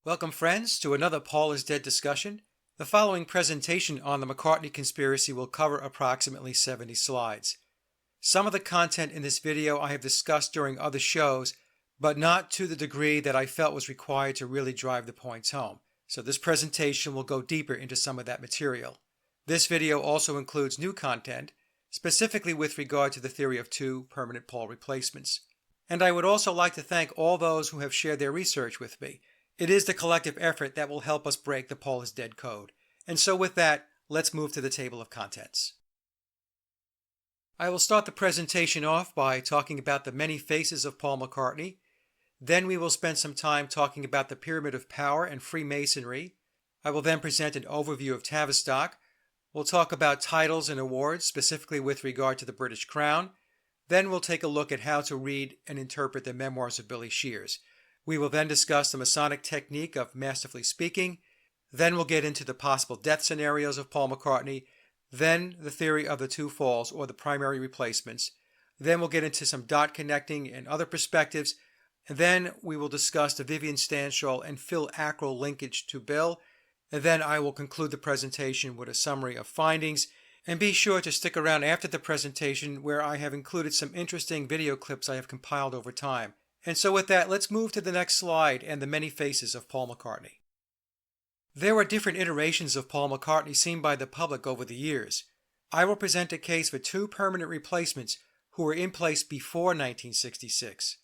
Welcome, friends, to another Paul is Dead discussion. The following presentation on the McCartney conspiracy will cover approximately 70 slides. Some of the content in this video I have discussed during other shows, but not to the degree that I felt was required to really drive the points home. So this presentation will go deeper into some of that material. This video also includes new content, specifically with regard to the theory of two permanent Paul replacements. And I would also like to thank all those who have shared their research with me. It is the collective effort that will help us break the Paul is Dead code. And so with that, let's move to the table of contents. I will start the presentation off by talking about the many faces of Paul McCartney. Then we will spend some time talking about the Pyramid of Power and Freemasonry. I will then present an overview of Tavistock. We'll talk about titles and awards, specifically with regard to the British Crown. Then we'll take a look at how to read and interpret the memoirs of Billy Shears. We will then discuss the Masonic technique of masterfully speaking. Then we'll get into the possible death scenarios of Paul McCartney. Then the theory of the two falls or the primary replacements. Then we'll get into some dot connecting and other perspectives. And then we will discuss the Vivian, Stanshall, and Phil Ackrill linkage to Bill. And then I will conclude the presentation with a summary of findings. And be sure to stick around after the presentation where I have included some interesting video clips I have compiled over time. And so with that, let's move to the next slide and the many faces of Paul McCartney. There were different iterations of Paul McCartney seen by the public over the years. I will present a case for two permanent replacements who were in place before 1966.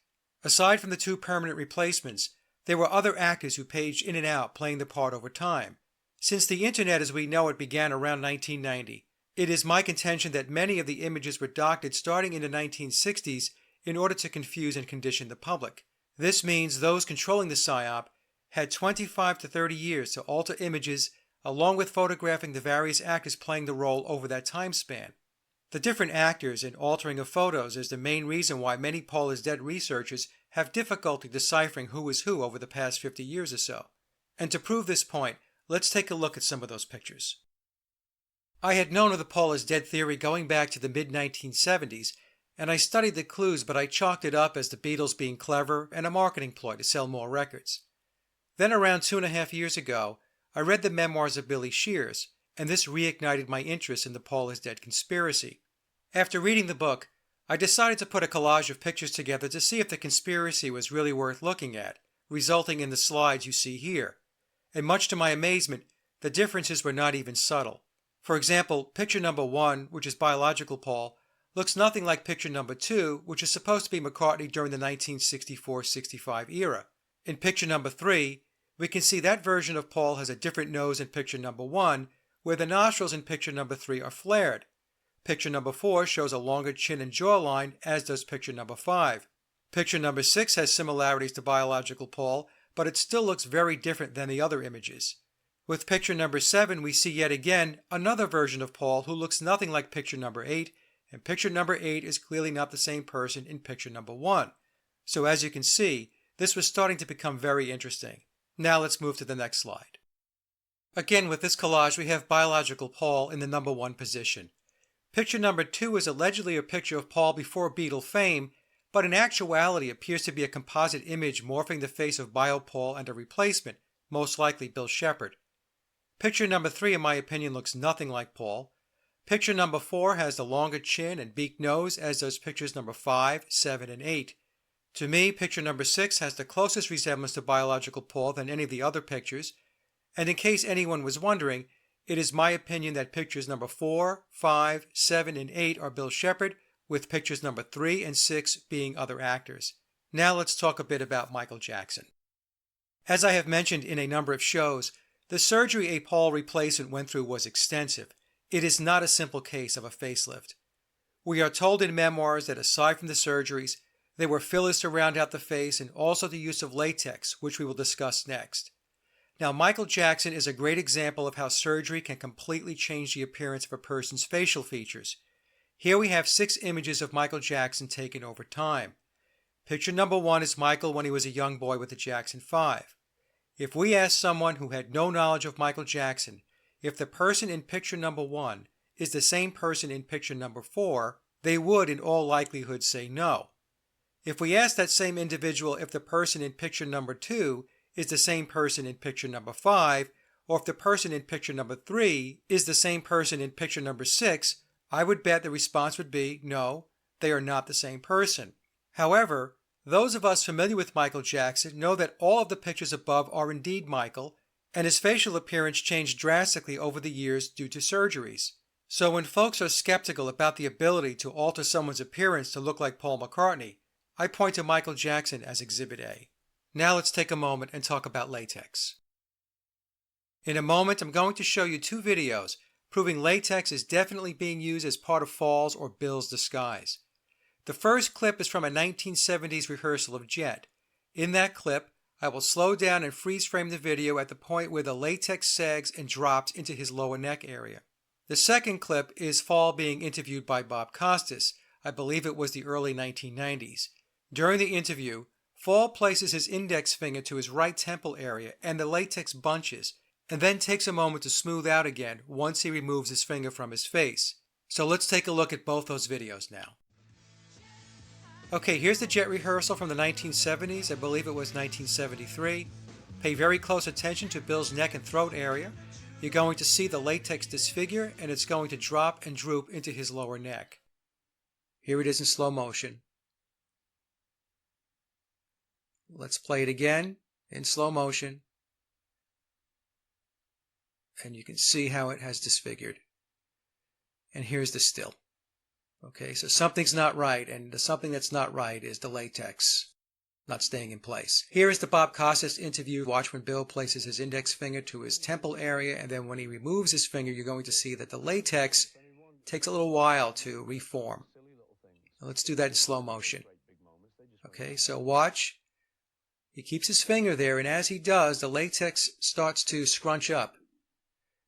Aside from the two permanent replacements, there were other actors who paged in and out playing the part over time. Since the internet as we know it began around 1990, it is my contention that many of the images were doctored starting in the 1960s in order to confuse and condition the public. This means those controlling the PSYOP had 25 to 30 years to alter images along with photographing the various actors playing the role over that time span. The different actors and altering of photos is the main reason why many Paul is Dead researchers have difficulty deciphering who is who over the past 50 years or so. And to prove this point, let's take a look at some of those pictures. I had known of the Paul is Dead theory going back to the mid-1970s, and I studied the clues, but I chalked it up as the Beatles being clever and a marketing ploy to sell more records. Then around 2.5 years ago, I read the memoirs of Billy Shears, and this reignited my interest in the Paul is Dead conspiracy. After reading the book, I decided to put a collage of pictures together to see if the conspiracy was really worth looking at, resulting in the slides you see here. And much to my amazement, the differences were not even subtle. For example, picture number 1, which is biological Paul, looks nothing like picture number 2, which is supposed to be McCartney during the 1964-65 era. In picture number 3, we can see that version of Paul has a different nose in picture number 1, where the nostrils in picture number 3 are flared. Picture number 4 shows a longer chin and jawline, as does picture number 5. Picture number 6 has similarities to biological Paul, but it still looks very different than the other images. With picture number 7, we see yet again another version of Paul who looks nothing like picture number 8, and picture number 8 is clearly not the same person in picture number 1. So as you can see, this was starting to become very interesting. Now let's move to the next slide. Again, with this collage, we have biological Paul in the number 1 position. Picture number 2 is allegedly a picture of Paul before Beatle fame, but in actuality appears to be a composite image morphing the face of Bio Paul and a replacement, most likely Bill Shepherd. Picture number 3, in my opinion, looks nothing like Paul. Picture number 4 has the longer chin and beak nose, as does pictures number 5, 7, and 8. To me, picture number 6 has the closest resemblance to biological Paul than any of the other pictures, and in case anyone was wondering, it is my opinion that pictures number 4, 5, 7, and 8 are Bill Shepherd, with pictures number 3 and 6 being other actors. Now let's talk a bit about Michael Jackson. As I have mentioned in a number of shows, the surgery a Paul replacement went through was extensive. It is not a simple case of a facelift. We are told in memoirs that aside from the surgeries, there were fillers to round out the face and also the use of latex, which we will discuss next. Now, Michael Jackson is a great example of how surgery can completely change the appearance of a person's facial features. Here we have 6 images of Michael Jackson taken over time. Picture number 1 is Michael when he was a young boy with the Jackson 5. If we ask someone who had no knowledge of Michael Jackson if the person in picture number 1 is the same person in picture number 4, they would in all likelihood say no. If we ask that same individual if the person in picture number 2 is the same person in picture number 5, or if the person in picture number 3 is the same person in picture number 6, I would bet the response would be no, they are not the same person. However, those of us familiar with Michael Jackson know that all of the pictures above are indeed Michael, and his facial appearance changed drastically over the years due to surgeries. So when folks are skeptical about the ability to alter someone's appearance to look like Paul McCartney, I point to Michael Jackson as Exhibit A. Now let's take a moment and talk about latex. In a moment, I'm going to show you 2 videos proving latex is definitely being used as part of Falls or Bill's disguise. The first clip is from a 1970s rehearsal of Jet. In that clip, I will slow down and freeze frame the video at the point where the latex sags and drops into his lower neck area. The second clip is Fall being interviewed by Bob Costas. I believe it was the early 1990s. During the interview, Fall places his index finger to his right temple area and the latex bunches, and then takes a moment to smooth out again once he removes his finger from his face. So let's take a look at both those videos now. Okay, here's the Jet rehearsal from the 1970s. I believe it was 1973. Pay very close attention to Bill's neck and throat area. You're going to see the latex disfigure, and it's going to drop and droop into his lower neck. Here it is in slow motion. Let's play it again in slow motion. And you can see how it has disfigured. And here's the still. Okay, so something's not right, and the something that's not right is the latex not staying in place. Here is the Bob Costas interview. Watch when Bill places his index finger to his temple area, and then when he removes his finger, you're going to see that the latex takes a little while to reform. Now let's do that in slow motion. Okay, so watch. He keeps his finger there, and as he does, the latex starts to scrunch up.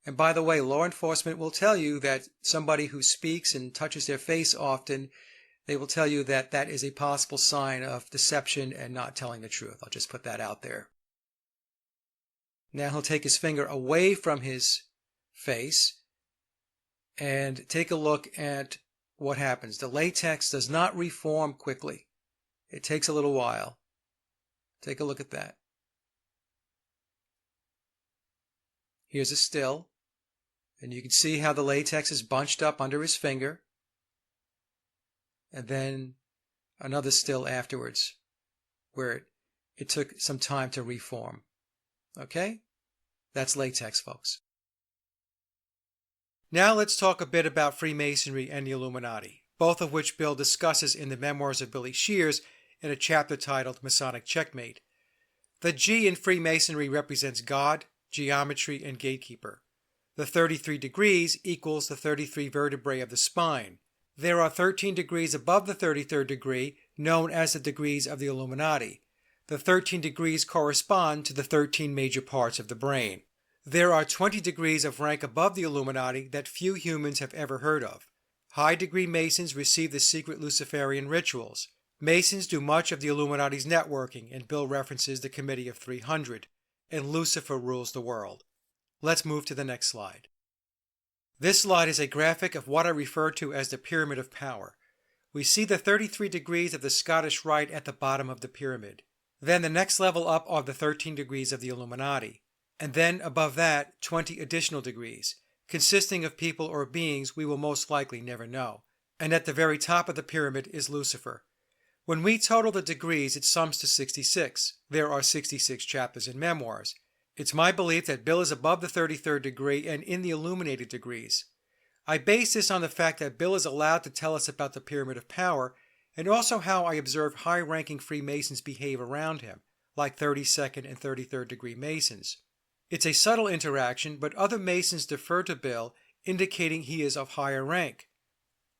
And by the way, law enforcement will tell you that somebody who speaks and touches their face often, they will tell you that that is a possible sign of deception and not telling the truth. I'll just put that out there. Now he'll take his finger away from his face and take a look at what happens. The latex does not reform quickly. It takes a little while. Take a look at that. Here's a still, and you can see how the latex is bunched up under his finger, and then another still afterwards where it took some time to reform. Okay? That's latex, folks. Now let's talk a bit about Freemasonry and the Illuminati, both of which Bill discusses in the Memoirs of Billy Shears in a chapter titled Masonic Checkmate. The G in Freemasonry represents God, geometry, and gatekeeper. The 33 degrees equals the 33 vertebrae of the spine. There are 13 degrees above the 33rd degree, known as the degrees of the Illuminati. The 13 degrees correspond to the 13 major parts of the brain. There are 20 degrees of rank above the Illuminati that few humans have ever heard of. High-degree Masons receive the secret Luciferian rituals. Masons do much of the Illuminati's networking, and Bill references the Committee of 300. And Lucifer rules the world. Let's move to the next slide. This slide is a graphic of what I refer to as the Pyramid of Power. We see the 33 degrees of the Scottish Rite at the bottom of the pyramid. Then the next level up are the 13 degrees of the Illuminati. And then above that, 20 additional degrees, consisting of people or beings we will most likely never know. And at the very top of the pyramid is Lucifer. When we total the degrees, it sums to 66. There are 66 chapters in Memoirs. It's my belief that Bill is above the 33rd degree and in the illuminated degrees. I base this on the fact that Bill is allowed to tell us about the Pyramid of Power, and also how I observe high-ranking Freemasons behave around him, like 32nd and 33rd degree Masons. It's a subtle interaction, but other Masons defer to Bill, indicating he is of higher rank.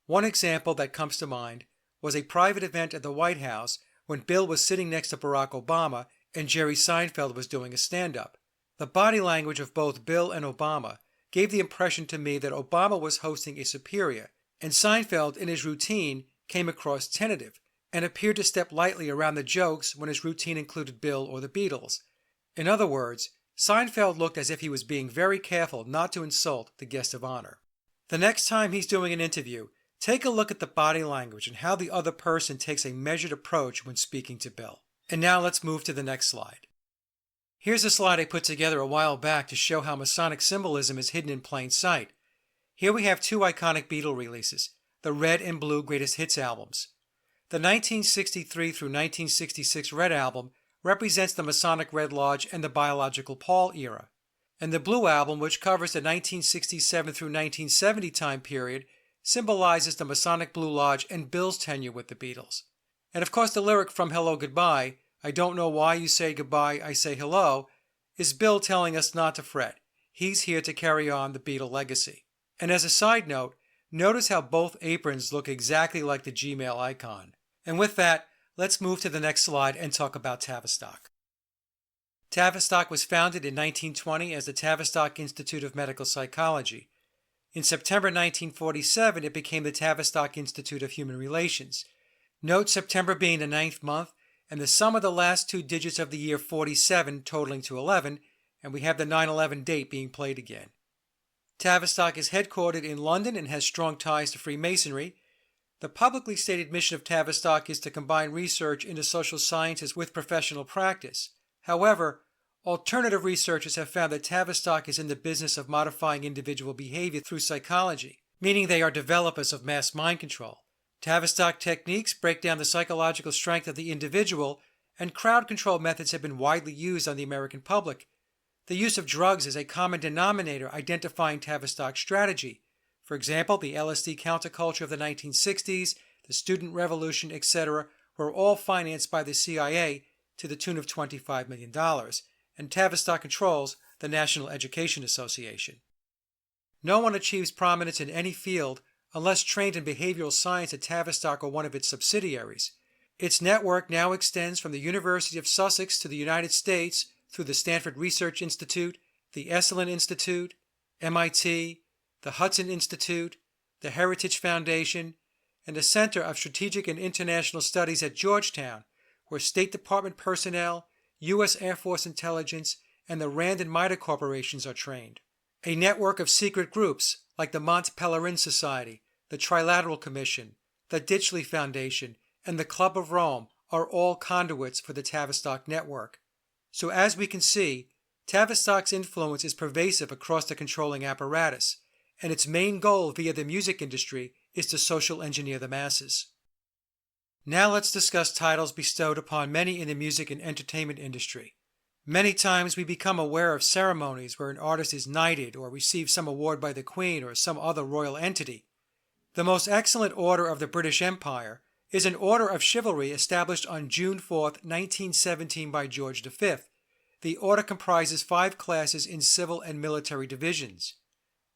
One example that comes to mind was a private event at the White House when Bill was sitting next to Barack Obama and Jerry Seinfeld was doing a stand-up. The body language of both Bill and Obama gave the impression to me that Obama was hosting a superior, and Seinfeld, in his routine, came across tentative and appeared to step lightly around the jokes when his routine included Bill or the Beatles. In other words, Seinfeld looked as if he was being very careful not to insult the guest of honor. The next time he's doing an interview, take a look at the body language and how the other person takes a measured approach when speaking to Bill. And now let's move to the next slide. Here's a slide I put together a while back to show how Masonic symbolism is hidden in plain sight. Here we have two iconic Beatle releases, the Red and Blue Greatest Hits albums. The 1963 through 1966 Red album represents the Masonic Red Lodge and the biological Paul era. And the Blue album, which covers the 1967 through 1970 time period, symbolizes the Masonic Blue Lodge and Bill's tenure with the Beatles. And of course the lyric from Hello Goodbye, I don't know why you say goodbye, I say hello, is Bill telling us not to fret. He's here to carry on the Beatle legacy. And as a side note, notice how both aprons look exactly like the Gmail icon. And with that, let's move to the next slide and talk about Tavistock. Tavistock was founded in 1920 as the Tavistock Institute of Medical Psychology. In September 1947, it became the Tavistock Institute of Human Relations. Note September being the 9th month, and the sum of the last two digits of the year 47 totaling to 11, and we have the 9/11 date being played again. Tavistock is headquartered in London and has strong ties to Freemasonry. The publicly stated mission of Tavistock is to combine research into social sciences with professional practice. However, alternative researchers have found that Tavistock is in the business of modifying individual behavior through psychology, meaning they are developers of mass mind control. Tavistock techniques break down the psychological strength of the individual, and crowd control methods have been widely used on the American public. The use of drugs is a common denominator identifying Tavistock's strategy. For example, the LSD counterculture of the 1960s, the student revolution, etc., were all financed by the CIA to the tune of $25 million, and Tavistock controls the National Education Association. No one achieves prominence in any field unless trained in behavioral science at Tavistock or one of its subsidiaries. Its network now extends from the University of Sussex to the United States through the Stanford Research Institute, the Esalen Institute, MIT, the Hudson Institute, the Heritage Foundation, and the Center of Strategic and International Studies at Georgetown, where State Department personnel, U.S. Air Force intelligence, and the Rand and Mida corporations are trained. A network of secret groups like the Mont Pelerin Society, the Trilateral Commission, the Ditchley Foundation, and the Club of Rome are all conduits for the Tavistock network. So as we can see, Tavistock's influence is pervasive across the controlling apparatus, and its main goal via the music industry is to social engineer the masses. Now let's discuss titles bestowed upon many in the music and entertainment industry. Many times we become aware of ceremonies where an artist is knighted or receives some award by the Queen or some other royal entity. The most excellent order of the British Empire is an order of chivalry established on June 4, 1917 by George V. The order comprises 5 classes in civil and military divisions.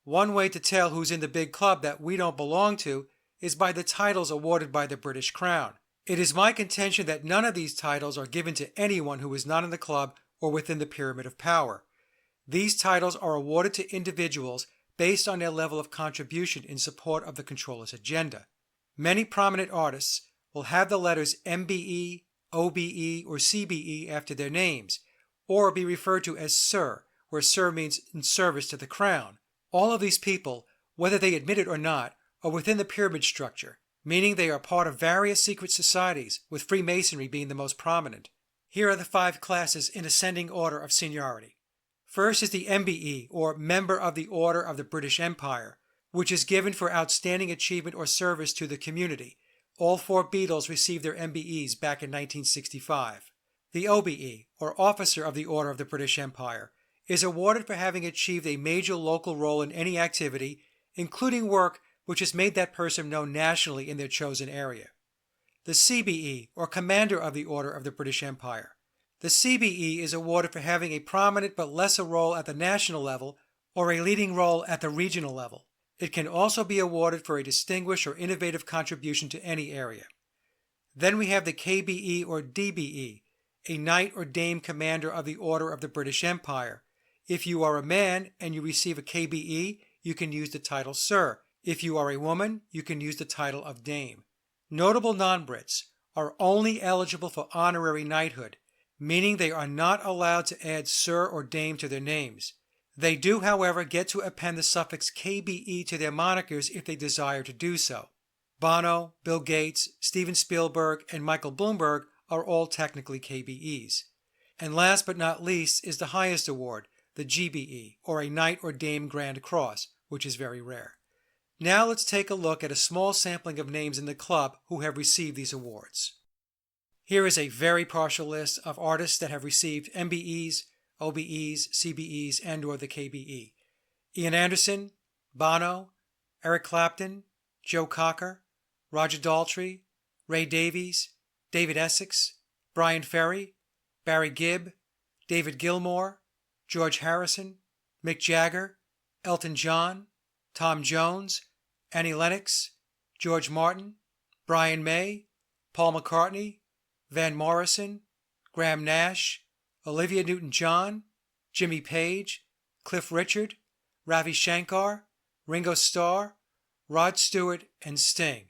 One way to tell who's in the big club that we don't belong to is by the titles awarded by the British Crown. It is my contention that none of these titles are given to anyone who is not in the club or within the pyramid of power. These titles are awarded to individuals based on their level of contribution in support of the controller's agenda. Many prominent artists will have the letters MBE, OBE, or CBE after their names, or be referred to as Sir, where Sir means in service to the Crown. All of these people, whether they admit it or not, are within the pyramid structure, meaning they are part of various secret societies, with Freemasonry being the most prominent. Here are the 5 classes in ascending order of seniority. First is the MBE, or Member of the Order of the British Empire, which is given for outstanding achievement or service to the community. All 4 Beatles received their MBEs back in 1965. The OBE, or Officer of the Order of the British Empire, is awarded for having achieved a major local role in any activity, including work which has made that person known nationally in their chosen area. The CBE, or Commander of the Order of the British Empire. The CBE is awarded for having a prominent but lesser role at the national level or a leading role at the regional level. It can also be awarded for a distinguished or innovative contribution to any area. Then we have the KBE or DBE, a Knight or Dame Commander of the Order of the British Empire. If you are a man and you receive a KBE, you can use the title Sir. If you are a woman, you can use the title of Dame. Notable non-Brits are only eligible for honorary knighthood, meaning they are not allowed to add Sir or Dame to their names. They do, however, get to append the suffix KBE to their monikers if they desire to do so. Bono, Bill Gates, Steven Spielberg, and Michael Bloomberg are all technically KBEs. And last but not least is the highest award, the GBE, or a Knight or Dame Grand Cross, which is very rare. Now let's take a look at a small sampling of names in the club who have received these awards. Here is a very partial list of artists that have received MBEs, OBEs, CBEs, and/or the KBE. Ian Anderson, Bono, Eric Clapton, Joe Cocker, Roger Daltrey, Ray Davies, David Essex, Brian Ferry, Barry Gibb, David Gilmour, George Harrison, Mick Jagger, Elton John, Tom Jones, Annie Lennox, George Martin, Brian May, Paul McCartney, Van Morrison, Graham Nash, Olivia Newton-John, Jimmy Page, Cliff Richard, Ravi Shankar, Ringo Starr, Rod Stewart, and Sting.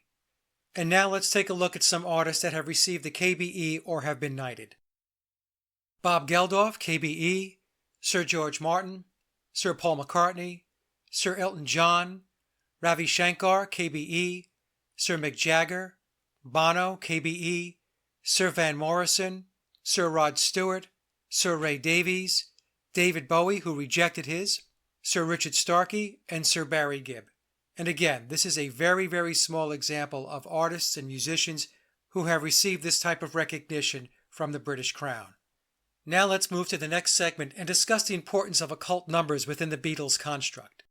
And now let's take a look at some artists that have received the KBE or have been knighted. Bob Geldof, KBE, Sir George Martin, Sir Paul McCartney, Sir Elton John, Ravi Shankar, KBE, Sir Mick Jagger, Bono, KBE, Sir Van Morrison, Sir Rod Stewart, Sir Ray Davies, David Bowie, who rejected his, Sir Richard Starkey, and Sir Barry Gibb. And again, this is a very, very small example of artists and musicians who have received this type of recognition from the British Crown. Now let's move to the next segment and discuss the importance of occult numbers within the Beatles construct.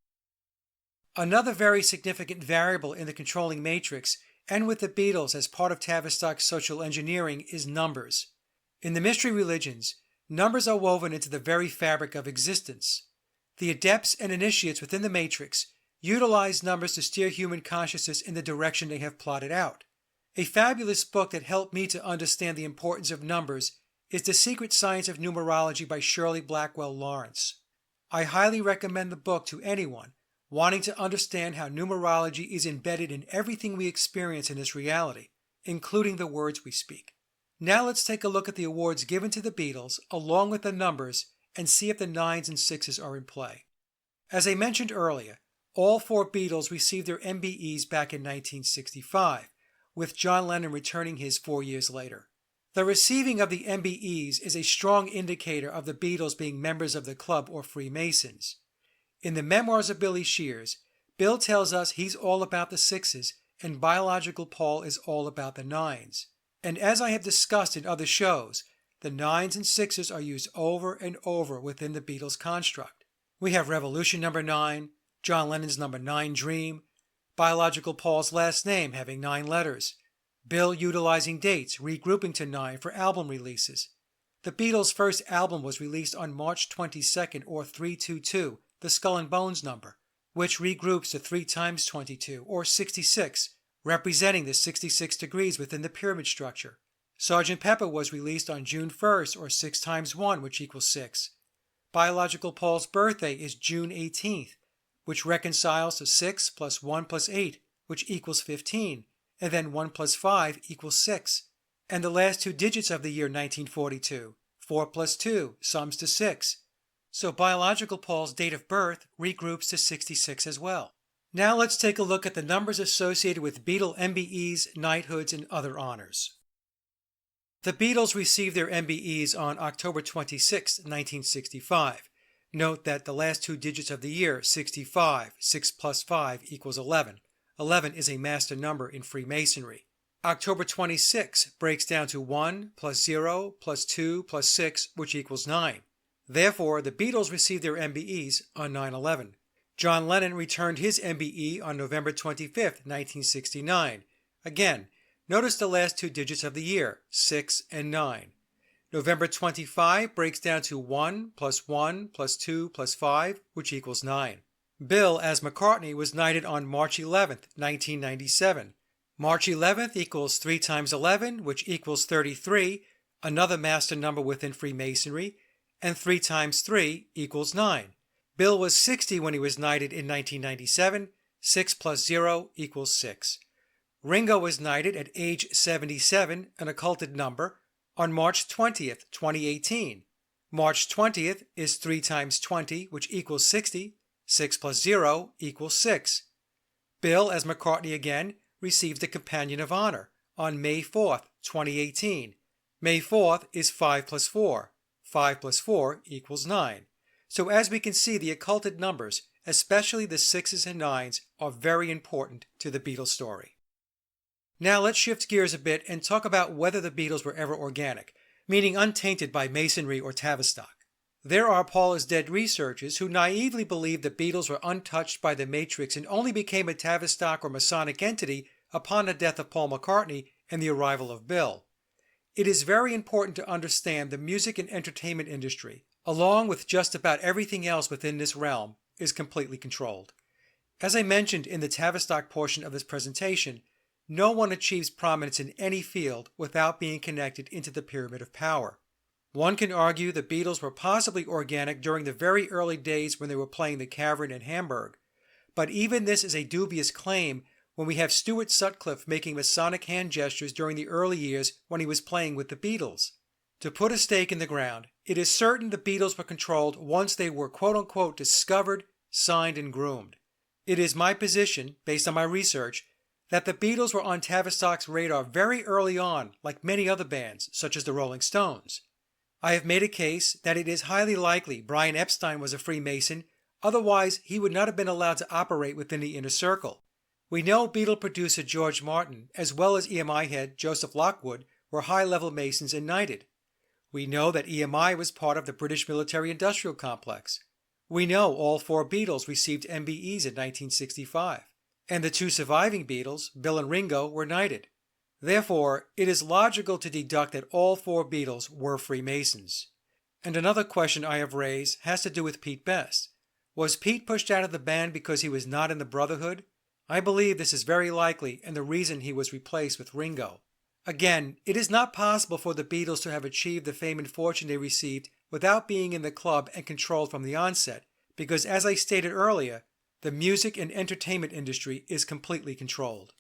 Another very significant variable in the controlling matrix and with the Beatles as part of Tavistock's social engineering is numbers. In the mystery religions, numbers are woven into the very fabric of existence. The adepts and initiates within the matrix utilize numbers to steer human consciousness in the direction they have plotted out. A fabulous book that helped me to understand the importance of numbers is The Secret Science of Numerology by Shirley Blackwell Lawrence. I highly recommend the book to anyone wanting to understand how numerology is embedded in everything we experience in this reality, including the words we speak. Now let's take a look at the awards given to the Beatles along with the numbers and see if the 9s and 6s are in play. As I mentioned earlier, all 4 Beatles received their MBEs back in 1965, with John Lennon returning his 4 years later. The receiving of the MBEs is a strong indicator of the Beatles being members of the club or Freemasons. In the memoirs of Billy Shears, Bill tells us he's all about the 6s and biological Paul is all about the 9s. And as I have discussed in other shows, the 9s and 6s are used over and over within the Beatles construct. We have Revolution number 9, John Lennon's number 9 Dream, biological Paul's last name having 9 letters, Bill utilizing dates, regrouping to 9 for album releases. The Beatles' first album was released on March 22nd or 322, the Skull and Bones number, which regroups to 3 times 22 or 66, representing the 66 degrees within the pyramid structure. Sgt. Pepper was released on June 1st or 6 times 1, which equals 6. Biological Paul's birthday is June 18th, which reconciles to 6 plus 1 plus 8, which equals 15, and then 1 plus 5 equals 6. And the last 2 digits of the year 1942, 4 plus 2, sums to 6. So biological Paul's date of birth regroups to 66 as well. Now let's take a look at the numbers associated with Beatle MBEs, knighthoods, and other honors. The Beatles received their MBEs on October 26, 1965. Note that the last 2 digits of the year, 65, 6 plus 5 equals 11. 11 is a master number in Freemasonry. October 26 breaks down to 1 plus 0 plus 2 plus 6, which equals 9. Therefore, the Beatles received their MBEs on 9/11. John Lennon returned his MBE on November 25, 1969. Again, notice the last 2 digits of the year, 6 and 9. November 25 breaks down to 1 plus 1 plus 2 plus 5, which equals 9. Bill, as McCartney, was knighted on March 11, 1997. March 11th equals 3 times 11, which equals 33, another master number within Freemasonry, and 3 times 3 equals 9. Bill was 60 when he was knighted in 1997. 6 plus 0 equals 6. Ringo was knighted at age 77, an occulted number, on March 20th, 2018. March 20th is 3 times 20, which equals 60. 6 plus 0 equals 6. Bill, as McCartney again, received the Companion of Honor on May 4th, 2018. May 4th is 5 plus 4. 5 plus 4 equals 9. So as we can see, the occulted numbers, especially the 6s and 9s, are very important to the Beatles story. Now let's shift gears a bit and talk about whether the Beatles were ever organic, meaning untainted by Masonry or Tavistock. There are Paul is Dead researchers who naively believe the Beatles were untouched by the Matrix and only became a Tavistock or Masonic entity upon the death of Paul McCartney and the arrival of Bill. It is very important to understand the music and entertainment industry, along with just about everything else within this realm, is completely controlled. As I mentioned in the Tavistock portion of this presentation, no one achieves prominence in any field without being connected into the pyramid of power. One can argue the Beatles were possibly organic during the very early days when they were playing the Cavern in Hamburg, but even this is a dubious claim when we have Stuart Sutcliffe making Masonic hand gestures during the early years when he was playing with the Beatles. To put a stake in the ground, it is certain the Beatles were controlled once they were quote-unquote discovered, signed, and groomed. It is my position, based on my research, that the Beatles were on Tavistock's radar very early on, like many other bands, such as the Rolling Stones. I have made a case that it is highly likely Brian Epstein was a Freemason, otherwise he would not have been allowed to operate within the inner circle. We know Beatle producer George Martin, as well as EMI head Joseph Lockwood, were high-level Masons and knighted. We know that EMI was part of the British military-industrial complex. We know all 4 Beatles received MBEs in 1965, and the 2 surviving Beatles, Bill and Ringo, were knighted. Therefore, it is logical to deduct that all 4 Beatles were Freemasons. And another question I have raised has to do with Pete Best. Was Pete pushed out of the band because he was not in the Brotherhood? I believe this is very likely and the reason he was replaced with Ringo. Again, it is not possible for the Beatles to have achieved the fame and fortune they received without being in the club and controlled from the onset, because as I stated earlier, the music and entertainment industry is completely controlled.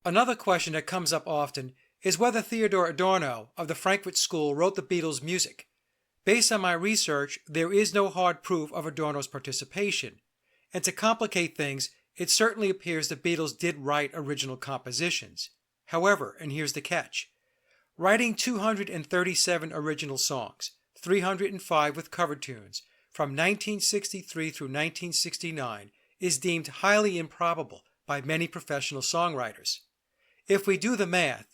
Another question that comes up often is whether Theodor Adorno of the Frankfurt School wrote the Beatles' music. Based on my research, there is no hard proof of Adorno's participation, and to complicate things, it certainly appears the Beatles did write original compositions. However, and here's the catch, writing 237 original songs, 305 with cover tunes, from 1963 through 1969 is deemed highly improbable by many professional songwriters. If we do the math,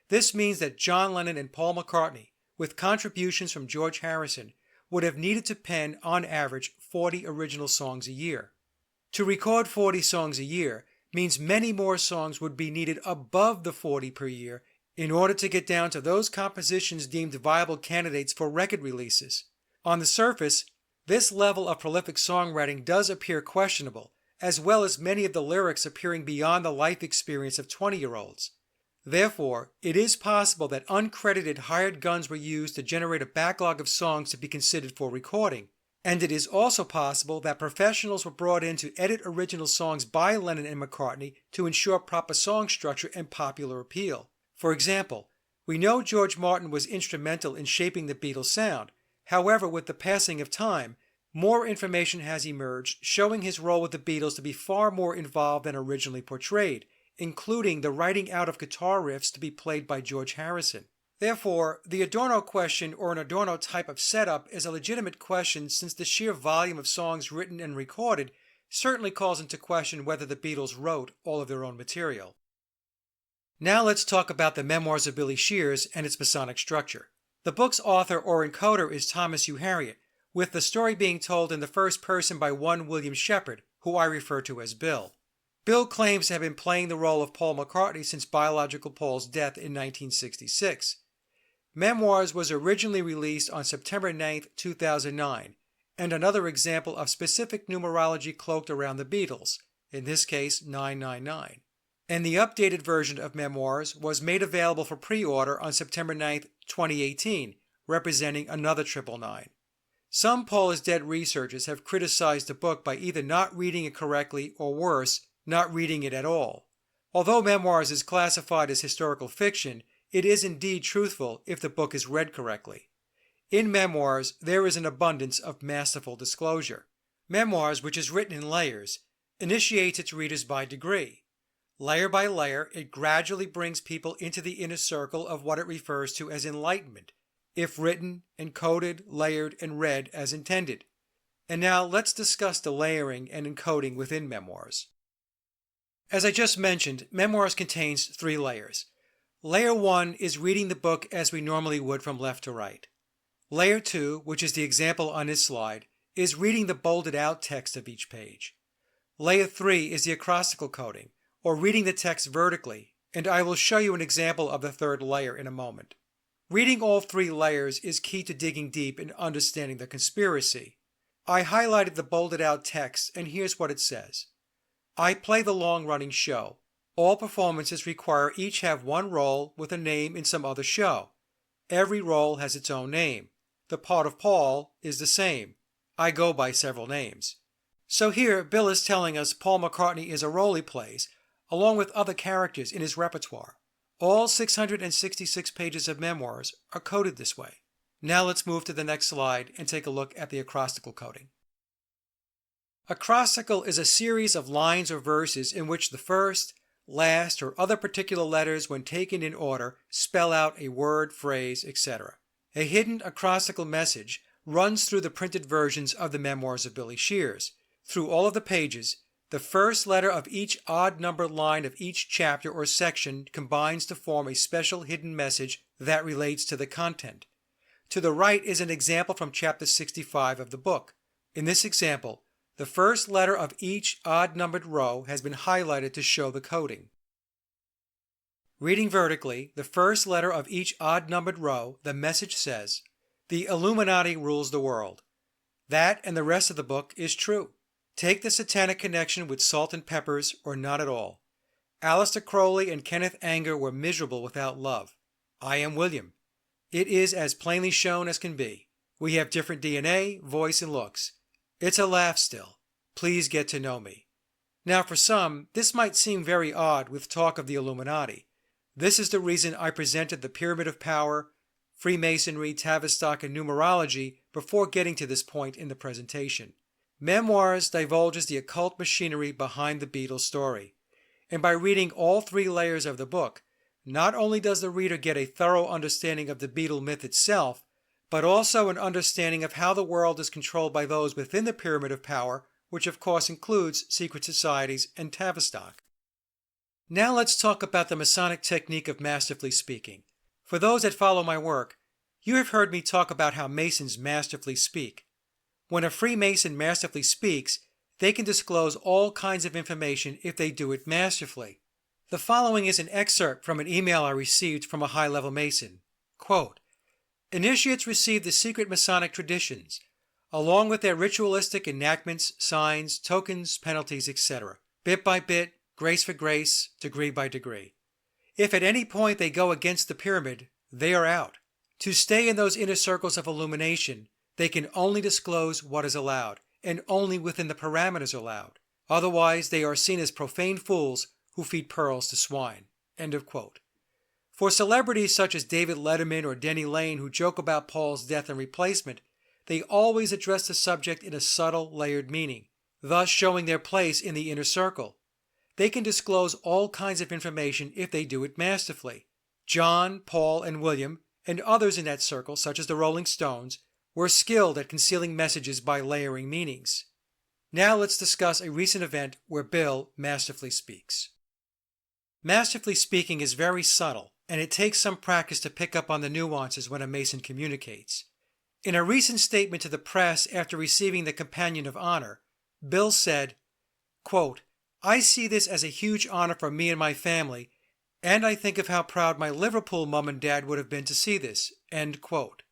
this means that John Lennon and Paul McCartney, with contributions from George Harrison, would have needed to pen, on average, 40 original songs a year. To record 40 songs a year means many more songs would be needed above the 40 per year in order to get down to those compositions deemed viable candidates for record releases. On the surface, this level of prolific songwriting does appear questionable, as well as many of the lyrics appearing beyond the life experience of 20-year-olds. Therefore, it is possible that uncredited hired guns were used to generate a backlog of songs to be considered for recording, and it is also possible that professionals were brought in to edit original songs by Lennon and McCartney to ensure proper song structure and popular appeal. For example, we know George Martin was instrumental in shaping the Beatles' sound. However, with the passing of time, more information has emerged showing his role with the Beatles to be far more involved than originally portrayed, including the writing out of guitar riffs to be played by George Harrison. Therefore, the Adorno question or an Adorno type of setup is a legitimate question since the sheer volume of songs written and recorded certainly calls into question whether the Beatles wrote all of their own material. Now let's talk about the Memoirs of Billy Shears and its Masonic structure. The book's author or encoder is Thomas Hugh Harriot, with the story being told in the first person by one William Shepard, who I refer to as Bill. Bill claims to have been playing the role of Paul McCartney since biological Paul's death in 1966. Memoirs was originally released on September 9, 2009, and another example of specific numerology cloaked around the Beatles, in this case 999. And the updated version of Memoirs was made available for pre-order on September 9, 2018, representing another 999. Some Paul is Dead researchers have criticized the book by either not reading it correctly or worse, not reading it at all. Although Memoirs is classified as historical fiction, it is indeed truthful if the book is read correctly. In Memoirs, there is an abundance of masterful disclosure. Memoirs, which is written in layers, initiates its readers by degree. Layer by layer, it gradually brings people into the inner circle of what it refers to as enlightenment, if written, encoded, layered, and read as intended. And now let's discuss the layering and encoding within memoirs. As I just mentioned, memoirs contains 3 layers. Layer 1 is reading the book as we normally would from left to right. Layer 2, which is the example on this slide, is reading the bolded out text of each page. Layer 3 is the acrostical coding, or reading the text vertically, and I will show you an example of the 3rd layer in a moment. Reading all 3 layers is key to digging deep and understanding the conspiracy. I highlighted the bolded out text, and here's what it says. I play the long-running show. All performances require each have one role with a name in some other show. Every role has its own name. The part of Paul is the same. I go by several names. So here, Bill is telling us Paul McCartney is a role he plays, along with other characters in his repertoire. All 666 pages of memoirs are coded this way. Now let's move to the next slide and take a look at the acrostical coding. Acrostical is a series of lines or verses in which the first, last, or other particular letters, when taken in order, spell out a word, phrase, etc. A hidden acrostical message runs through the printed versions of the memoirs of Billy Shears. Through all of the pages, the first letter of each odd-numbered line of each chapter or section combines to form a special hidden message that relates to the content. To the right is an example from chapter 65 of the book. In this example, the first letter of each odd-numbered row has been highlighted to show the coding. Reading vertically, the first letter of each odd-numbered row, the message says, "The Illuminati rules the world." That and the rest of the book is true. Take the satanic connection with salt and peppers or not at all. Aleister Crowley and Kenneth Anger were miserable without love. I am William. It is as plainly shown as can be. We have different DNA, voice, and looks. It's a laugh still. Please get to know me. Now for some, this might seem very odd with talk of the Illuminati. This is the reason I presented the Pyramid of Power, Freemasonry, Tavistock, and numerology before getting to this point in the presentation. Memoirs divulges the occult machinery behind the Beatles story. And by reading all 3 layers of the book, not only does the reader get a thorough understanding of the Beatle myth itself, but also an understanding of how the world is controlled by those within the Pyramid of Power, which of course includes secret societies and Tavistock. Now let's talk about the Masonic technique of masterfully speaking. For those that follow my work, you have heard me talk about how Masons masterfully speak. When a Freemason masterfully speaks, they can disclose all kinds of information if they do it masterfully. The following is an excerpt from an email I received from a high-level Mason. Quote, "Initiates receive the secret Masonic traditions, along with their ritualistic enactments, signs, tokens, penalties, etc., bit by bit, grace for grace, degree by degree. If at any point they go against the pyramid, they are out. To stay in those inner circles of illumination, they can only disclose what is allowed, and only within the parameters allowed. Otherwise, they are seen as profane fools who feed pearls to swine." End of quote. For celebrities such as David Letterman or Denny Lane who joke about Paul's death and replacement, they always address the subject in a subtle, layered meaning, thus showing their place in the inner circle. They can disclose all kinds of information if they do it masterfully. John, Paul, and William, and others in that circle, such as the Rolling Stones, were skilled at concealing messages by layering meanings. Now let's discuss a recent event where Bill masterfully speaks. Masterfully speaking is very subtle, and it takes some practice to pick up on the nuances when a Mason communicates. In a recent statement to the press after receiving the Companion of Honor, Bill said, quote, "I see this as a huge honor for me and my family, and I think of how proud my Liverpool mom and dad would have been to see this." End quote.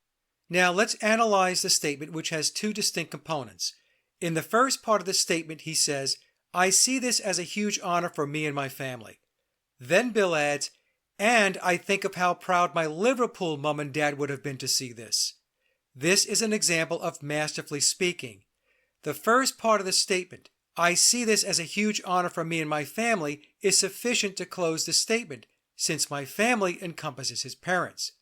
Now let's analyze the statement, which has 2 distinct components. In the first part of the statement, he says, "I see this as a huge honor for me and my family." Then Bill adds, "And I think of how proud my Liverpool mom and dad would have been to see this." This is an example of masterfully speaking. The first part of the statement, "I see this as a huge honor for me and my family," is sufficient to close the statement, since my family encompasses his parents.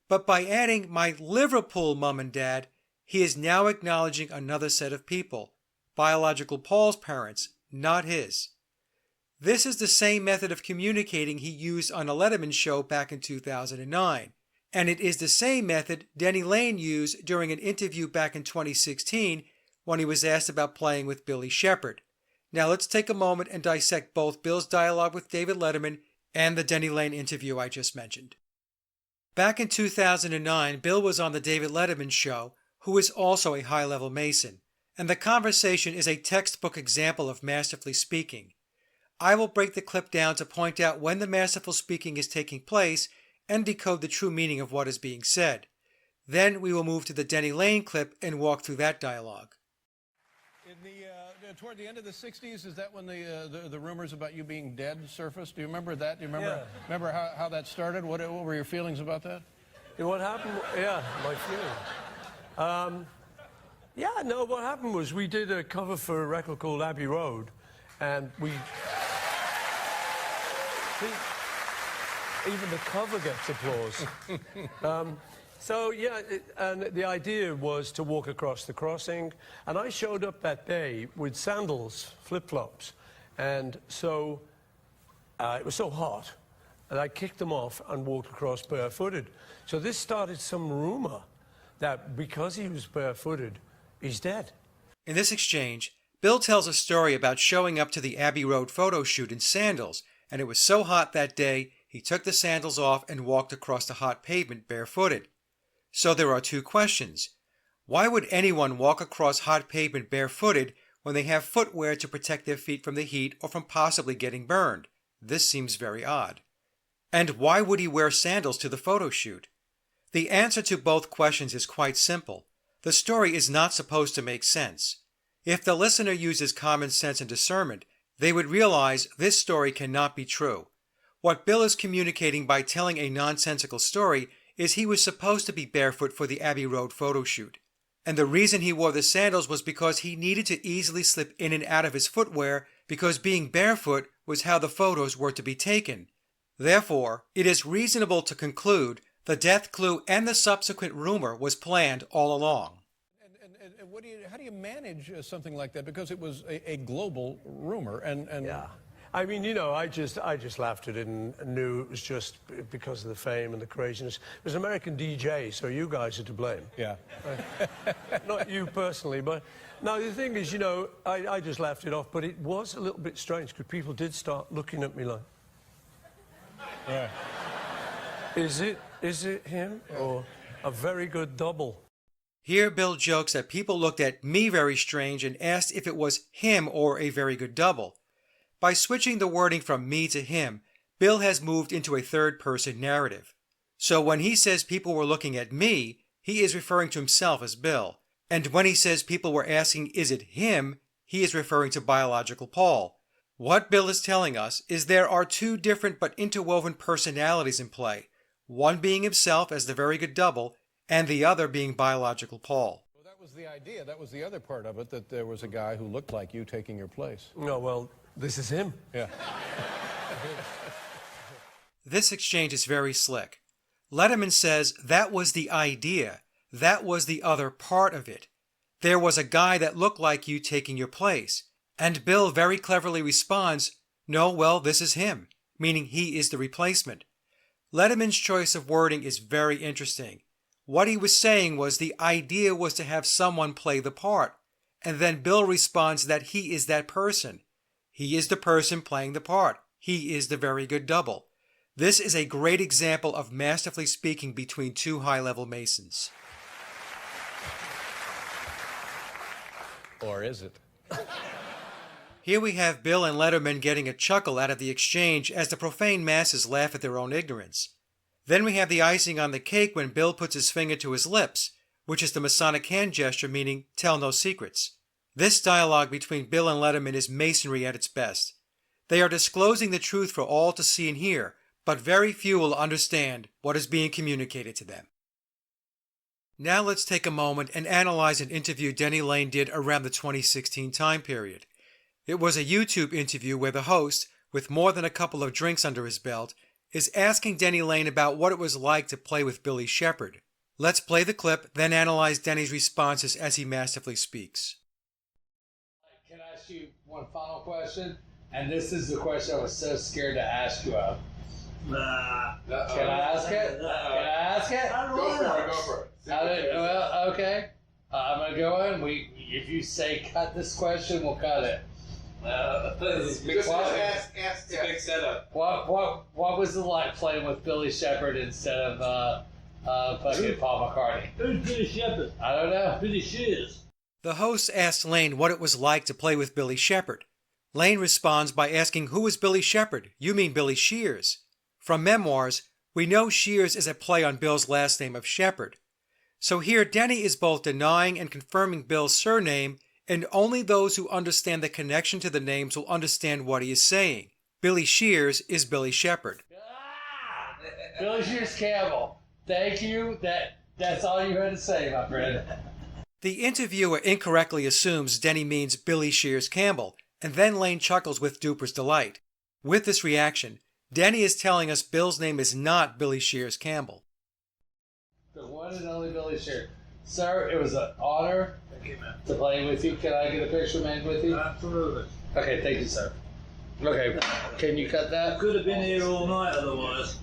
But by adding "my Liverpool mom and dad," he is now acknowledging another set of people, biological Paul's parents, not his. This is the same method of communicating he used on a Letterman show back in 2009, And it is the same method Denny Laine used during an interview back in 2016 when he was asked about playing with Billy Shepherd. Now let's take a moment and dissect both Bill's dialogue with David Letterman and the Denny Laine interview I just mentioned. Back in 2009, Bill was on the David Letterman show, who is also a high-level Mason, and the conversation is a textbook example of masterfully speaking. I will break the clip down to point out when the masterful speaking is taking place and decode the true meaning of what is being said. Then we will move to the Denny Laine clip and walk through that dialogue. Toward the end of the 60s, is that when the rumors about you being dead surfaced? Do you remember that? Do you remember how that started? What were your feelings about that? What happened? Yeah, my feeling. What happened was we did a cover for a record called Abbey Road, and we... See, even the cover gets applause. And the idea was to walk across the crossing, and I showed up that day with sandals, flip-flops, and so it was so hot, and I kicked them off and walked across barefooted. So this started some rumor that because he was barefooted, he's dead. In this exchange, Bill tells a story about showing up to the Abbey Road photo shoot in sandals, and it was so hot that day, he took the sandals off and walked across the hot pavement barefooted. So there are two questions. Why would anyone walk across hot pavement barefooted when they have footwear to protect their feet from the heat or from possibly getting burned? This seems very odd. And why would he wear sandals to the photo shoot? The answer to both questions is quite simple. The story is not supposed to make sense. If the listener uses common sense and discernment, they would realize this story cannot be true. What Bill is communicating by telling a nonsensical story is he was supposed to be barefoot for the Abbey Road photo shoot. And the reason he wore the sandals was because he needed to easily slip in and out of his footwear because being barefoot was how the photos were to be taken. Therefore, it is reasonable to conclude the death clue and the subsequent rumor was planned all along. And how do you manage something like that? Because it was a global rumor. Yeah. I mean, I just laughed at it and knew it was just because of the fame and the craziness. It was an American DJ, so you guys are to blame. Yeah. Not you personally, but... No, the thing is, I just laughed it off, but it was a little bit strange because people did start looking at me like... Yeah. Is it him or a very good double? Here Bill jokes that people looked at me very strange and asked if it was him or a very good double. By switching the wording from me to him, Bill has moved into a third-person narrative. So when he says people were looking at me, he is referring to himself as Bill. And when he says people were asking is it him, he is referring to biological Paul. What Bill is telling us is there are two different but interwoven personalities in play, one being himself as the very good double, and the other being biological Paul. Well, that was the idea. That was the other part of it, that there was a guy who looked like you taking your place. No, well... This is him. Yeah. This exchange is very slick. Letterman says that was the idea. That was the other part of it. There was a guy that looked like you taking your place. And Bill very cleverly responds, no, well, this is him, meaning he is the replacement. Letterman's choice of wording is very interesting. What he was saying was the idea was to have someone play the part. And then Bill responds that he is that person. He is the person playing the part. He is the very good double. This is a great example of masterfully speaking between two high-level Masons. Or is it? Here we have Bill and Letterman getting a chuckle out of the exchange as the profane masses laugh at their own ignorance. Then we have the icing on the cake when Bill puts his finger to his lips, which is the Masonic hand gesture meaning tell no secrets. This dialogue between Bill and Letterman is masonry at its best. They are disclosing the truth for all to see and hear, but very few will understand what is being communicated to them. Now let's take a moment and analyze an interview Denny Laine did around the 2016 time period. It was a YouTube interview where the host, with more than a couple of drinks under his belt, is asking Denny Laine about what it was like to play with Billy Shepherd. Let's play the clip, then analyze Denny's responses as he masterfully speaks. Can I ask you one final question? And this is the question I was so scared to ask you of. Nah. Can I ask it? Can I ask it? Go for it. Well, okay. I'm gonna go in. If you say cut this question, we'll cut it. Just ask It's a big setup. What was it like playing with Billy Shepherd instead of fucking Paul McCartney? Who's Billy Shepherd? I don't know. Billy Shears. The host asked Lane what it was like to play with Billy Shepherd. Lane responds by asking, "Who is Billy Shepherd? You mean Billy Shears." From memoirs, we know Shears is a play on Bill's last name of Shepherd. So here Denny is both denying and confirming Bill's surname, and only those who understand the connection to the names will understand what he is saying. Billy Shears is Billy Shepherd. Billy Shears Campbell. Thank you. That's all you had to say, my friend. The interviewer incorrectly assumes Denny means Billy Shears Campbell, and then Lane chuckles with duper's delight. With this reaction, Denny is telling us Bill's name is not Billy Shears Campbell. The one and only Billy Shears. Sir, it was an honor to play with you. Can I get a picture made with you? Absolutely. Okay, thank you, sir. Okay, can you cut that? Could have been here all night otherwise.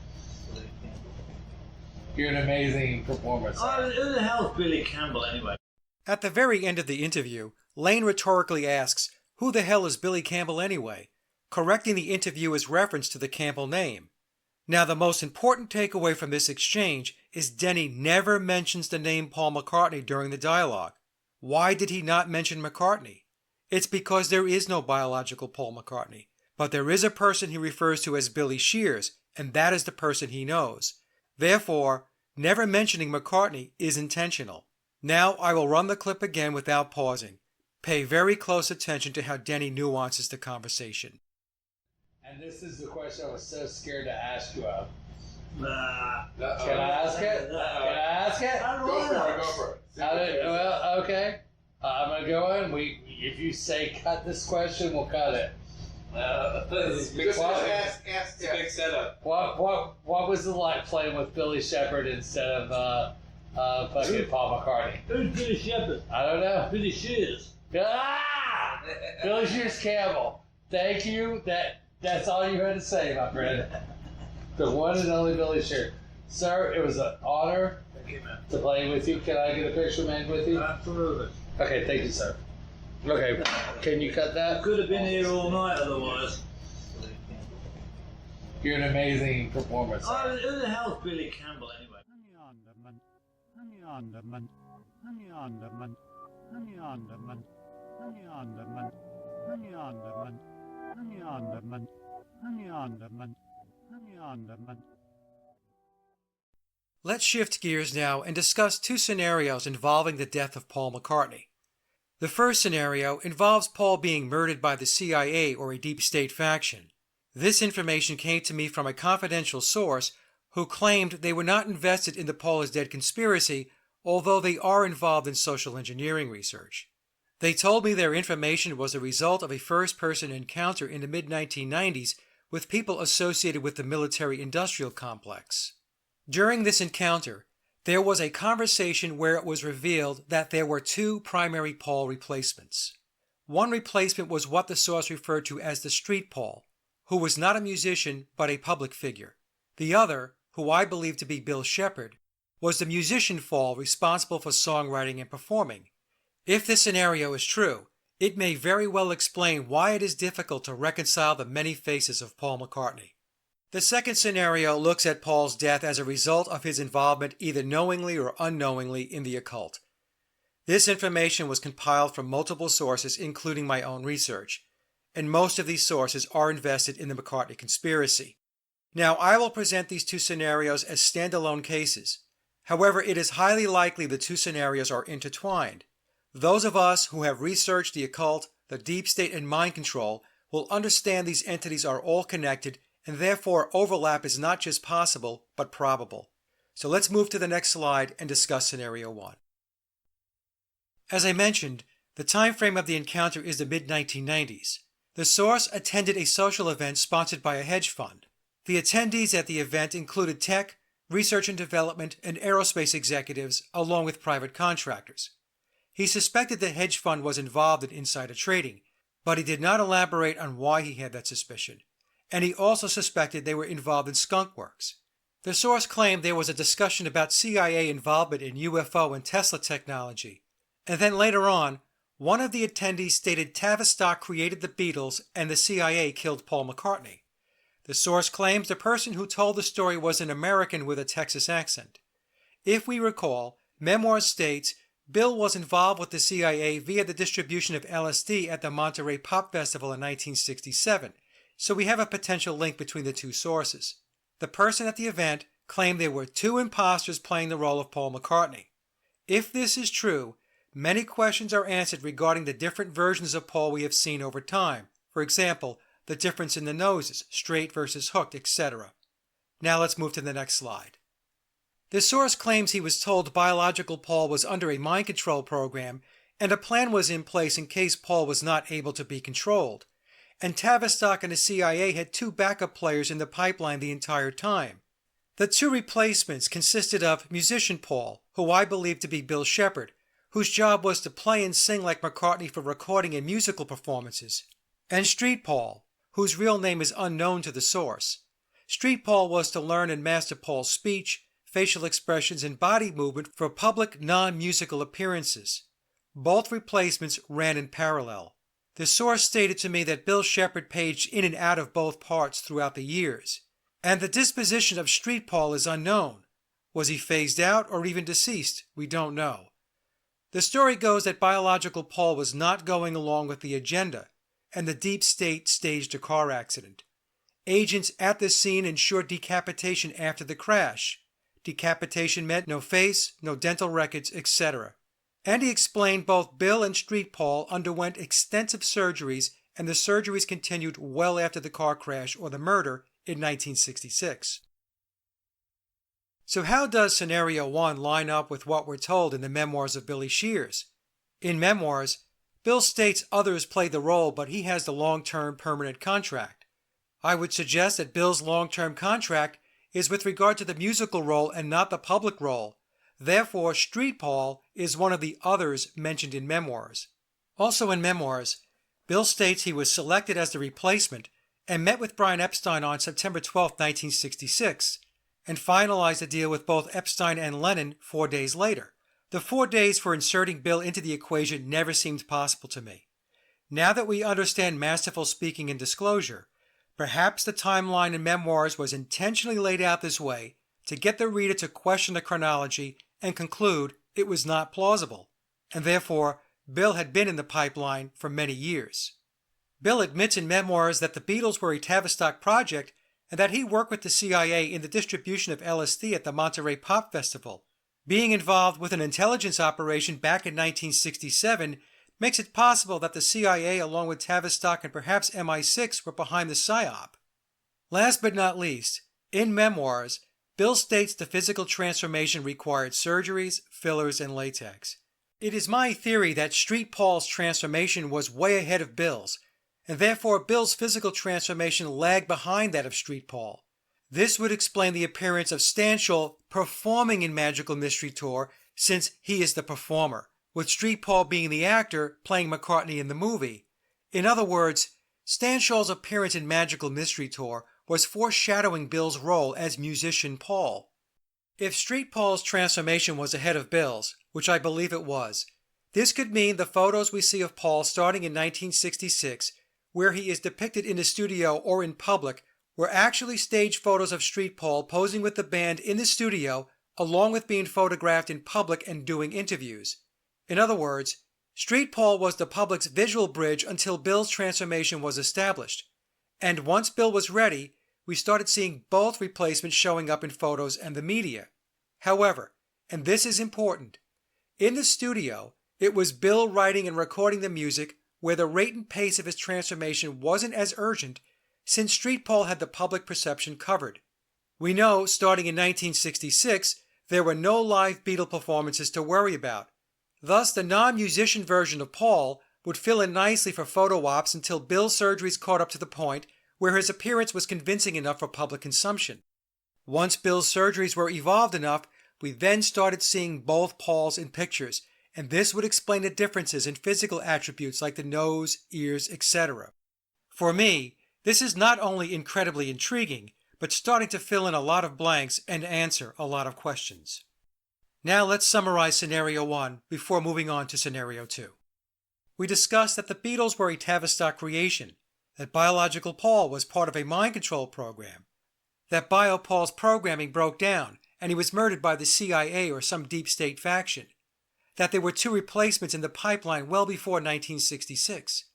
You're an amazing performer, sir. Who the hell's Billy Campbell anyway? At the very end of the interview, Lane rhetorically asks, "Who the hell is Billy Campbell anyway?" correcting the interviewer's reference to the Campbell name. Now, the most important takeaway from this exchange is Denny never mentions the name Paul McCartney during the dialogue. Why did he not mention McCartney? It's because there is no biological Paul McCartney, but there is a person he refers to as Billy Shears, and that is the person he knows. Therefore, never mentioning McCartney is intentional. Now I will run the clip again without pausing. Pay very close attention to how Denny nuances the conversation. And this is the question I was so scared to ask you of. Nah. Can I ask it? Can I ask it? Go for it. Well, okay. I'm gonna go in. If you say cut this question, we'll cut it. Just ask It's a big setup. What was it like playing with Billy Shepherd instead of fucking Paul McCartney? Who's Billy Shepherd? I don't know. Billy Shears. Billy Shears Campbell. Thank you. That's all you had to say, my friend. The one and only Billy Shears. Sir, it was an honor to play with you. Can I get a picture made with you? Absolutely. Okay, thank you, sir. Okay, can you cut that? Could have been here all night otherwise. You're an amazing performer, sir. Who the hell's Billy Campbell anyway? Let's shift gears now and discuss two scenarios involving the death of Paul McCartney. The first scenario involves Paul being murdered by the CIA or a deep state faction. This information came to me from a confidential source who claimed they were not invested in the Paul is dead conspiracy, although they are involved in social engineering research. They told me their information was a result of a first-person encounter in the mid-1990s with people associated with the military-industrial complex. During this encounter, there was a conversation where it was revealed that there were two primary Paul replacements. One replacement was what the source referred to as the street Paul, who was not a musician but a public figure. The other, who I believe to be Bill Shepherd, was the musician Paul responsible for songwriting and performing. If this scenario is true, it may very well explain why it is difficult to reconcile the many faces of Paul McCartney. The second scenario looks at Paul's death as a result of his involvement either knowingly or unknowingly in the occult. This information was compiled from multiple sources, including my own research, and most of these sources are invested in the McCartney conspiracy. Now, I will present these two scenarios as standalone cases. However, it is highly likely the two scenarios are intertwined. Those of us who have researched the occult, the deep state, and mind control will understand these entities are all connected, and therefore overlap is not just possible, but probable. So let's move to the next slide and discuss scenario 1. As I mentioned, the time frame of the encounter is the mid-1990s. The source attended a social event sponsored by a hedge fund. The attendees at the event included tech, research and development, and aerospace executives, along with private contractors. He suspected the hedge fund was involved in insider trading, but he did not elaborate on why he had that suspicion. and he also suspected they were involved in skunk works. The source claimed there was a discussion about CIA involvement in UFO and Tesla technology, and then later on, one of the attendees stated Tavistock created the Beatles and the CIA killed Paul McCartney. The source claims the person who told the story was an American with a Texas accent. If we recall, Memoirs states Bill was involved with the CIA via the distribution of LSD at the Monterey Pop Festival in 1967, so we have a potential link between the two sources. The person at the event claimed there were two imposters playing the role of Paul McCartney. If this is true, many questions are answered regarding the different versions of Paul we have seen over time. For example, the difference in the noses, straight versus hooked, etc. Now let's move to the next slide. The source claims he was told biological Paul was under a mind control program and a plan was in place in case Paul was not able to be controlled. And Tavistock and the CIA had two backup players in the pipeline the entire time. The two replacements consisted of musician Paul, who I believe to be Bill Shepherd, whose job was to play and sing like McCartney for recording and musical performances, and Street Paul, whose real name is unknown to the source. Street Paul was to learn and master Paul's speech, facial expressions, and body movement for public non-musical appearances. Both replacements ran in parallel. The source stated to me that Bill Shepherd paged in and out of both parts throughout the years, and the disposition of Street Paul is unknown. Was he phased out or even deceased? We don't know. The story goes that biological Paul was not going along with the agenda, and the deep state staged a car accident. Agents at the scene ensured decapitation after the crash. Decapitation meant no face, no dental records, etc. And he explained both Bill and Street Paul underwent extensive surgeries, and the surgeries continued well after the car crash or the murder in 1966. So how does Scenario 1 line up with what we're told in the memoirs of Billy Shears? In Memoirs, Bill states others played the role, but he has the long-term permanent contract. I would suggest that Bill's long-term contract is with regard to the musical role and not the public role. Therefore, Street Paul is one of the others mentioned in Memoirs. Also in Memoirs, Bill states he was selected as the replacement and met with Brian Epstein on September 12, 1966, and finalized the deal with both Epstein and Lennon 4 days later. The 4 days for inserting Bill into the equation never seemed possible to me. Now that we understand masterful speaking and disclosure, perhaps the timeline in Memoirs was intentionally laid out this way to get the reader to question the chronology and conclude it was not plausible, and therefore Bill had been in the pipeline for many years. Bill admits in Memoirs that the Beatles were a Tavistock project and that he worked with the CIA in the distribution of LSD at the Monterey Pop Festival. Being involved with an intelligence operation back in 1967 makes it possible that the CIA, along with Tavistock and perhaps MI6, were behind the PSYOP. Last but not least, in Memoirs, Bill states the physical transformation required surgeries, fillers, and latex. It is my theory that Street Paul's transformation was way ahead of Bill's, and therefore Bill's physical transformation lagged behind that of Street Paul. This would explain the appearance of Stanshall performing in Magical Mystery Tour, since he is the performer, with Street Paul being the actor playing McCartney in the movie. In other words, Stanshall's appearance in Magical Mystery Tour was foreshadowing Bill's role as musician Paul. If Street Paul's transformation was ahead of Bill's, which I believe it was, this could mean the photos we see of Paul starting in 1966, where he is depicted in the studio or in public, were actually staged photos of Street Paul posing with the band in the studio, along with being photographed in public and doing interviews. In other words, Street Paul was the public's visual bridge until Bill's transformation was established. And once Bill was ready, we started seeing both replacements showing up in photos and the media. However, and this is important, in the studio, it was Bill writing and recording the music where the rate and pace of his transformation wasn't as urgent since Street Paul had the public perception covered. We know, starting in 1966, there were no live Beatle performances to worry about. Thus, the non-musician version of Paul would fill in nicely for photo ops until Bill's surgeries caught up to the point where his appearance was convincing enough for public consumption. Once Bill's surgeries were evolved enough, we then started seeing both Pauls in pictures, and this would explain the differences in physical attributes like the nose, ears, etc. For me, This is not only incredibly intriguing, but starting to fill in a lot of blanks and answer a lot of questions. Now let's summarize Scenario 1 before moving on to Scenario 2. We discussed that the Beatles were a Tavistock creation, that Biological Paul was part of a mind control program, that Bio Paul's programming broke down and he was murdered by the CIA or some deep state faction, that there were 2 replacements in the pipeline well before 1966.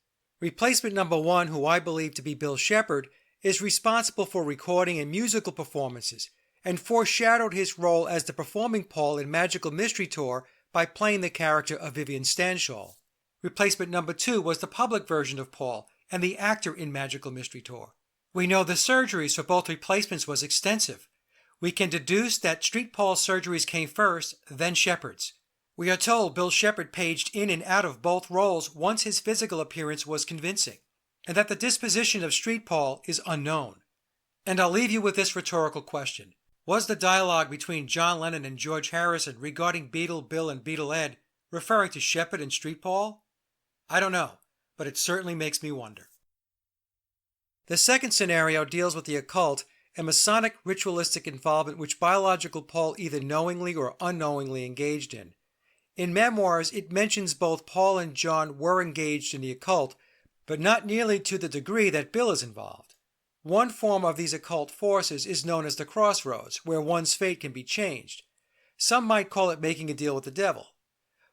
Replacement number 1, who I believe to be Bill Shepherd, is responsible for recording and musical performances and foreshadowed his role as the performing Paul in Magical Mystery Tour by playing the character of Vivian Stanshall. Replacement number 2 was the public version of Paul and the actor in Magical Mystery Tour. We know the surgeries for both replacements was extensive. We can deduce that Street Paul's surgeries came first, then Shepherd's. We are told Bill Shepherd paged in and out of both roles once his physical appearance was convincing, and that the disposition of Street Paul is unknown. And I'll leave you with this rhetorical question. Was the dialogue between John Lennon and George Harrison regarding Beatle Bill and Beatle Ed referring to Shepherd and Street Paul? I don't know, but it certainly makes me wonder. The second scenario deals with the occult and Masonic ritualistic involvement which Biological Paul either knowingly or unknowingly engaged in. In memoirs, it mentions both Paul and John were engaged in the occult, but not nearly to the degree that Bill is involved. One form of these occult forces is known as the crossroads, where one's fate can be changed. Some might call it making a deal with the devil.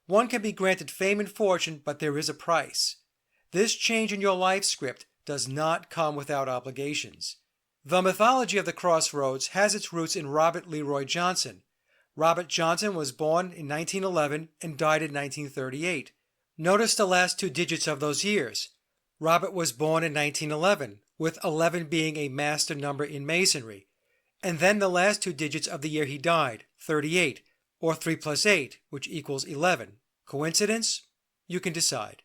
One can be granted fame and fortune, but there is a price. This change in your life script does not come without obligations. The mythology of the crossroads has its roots in Robert Leroy Johnson. Robert Johnson was born in 1911 and died in 1938. Notice the last 2 digits of those years. Robert was born in 1911, with 11 being a master number in Masonry, and then the last 2 digits of the year he died, 38, or 3 plus 8, which equals 11. Coincidence? You can decide.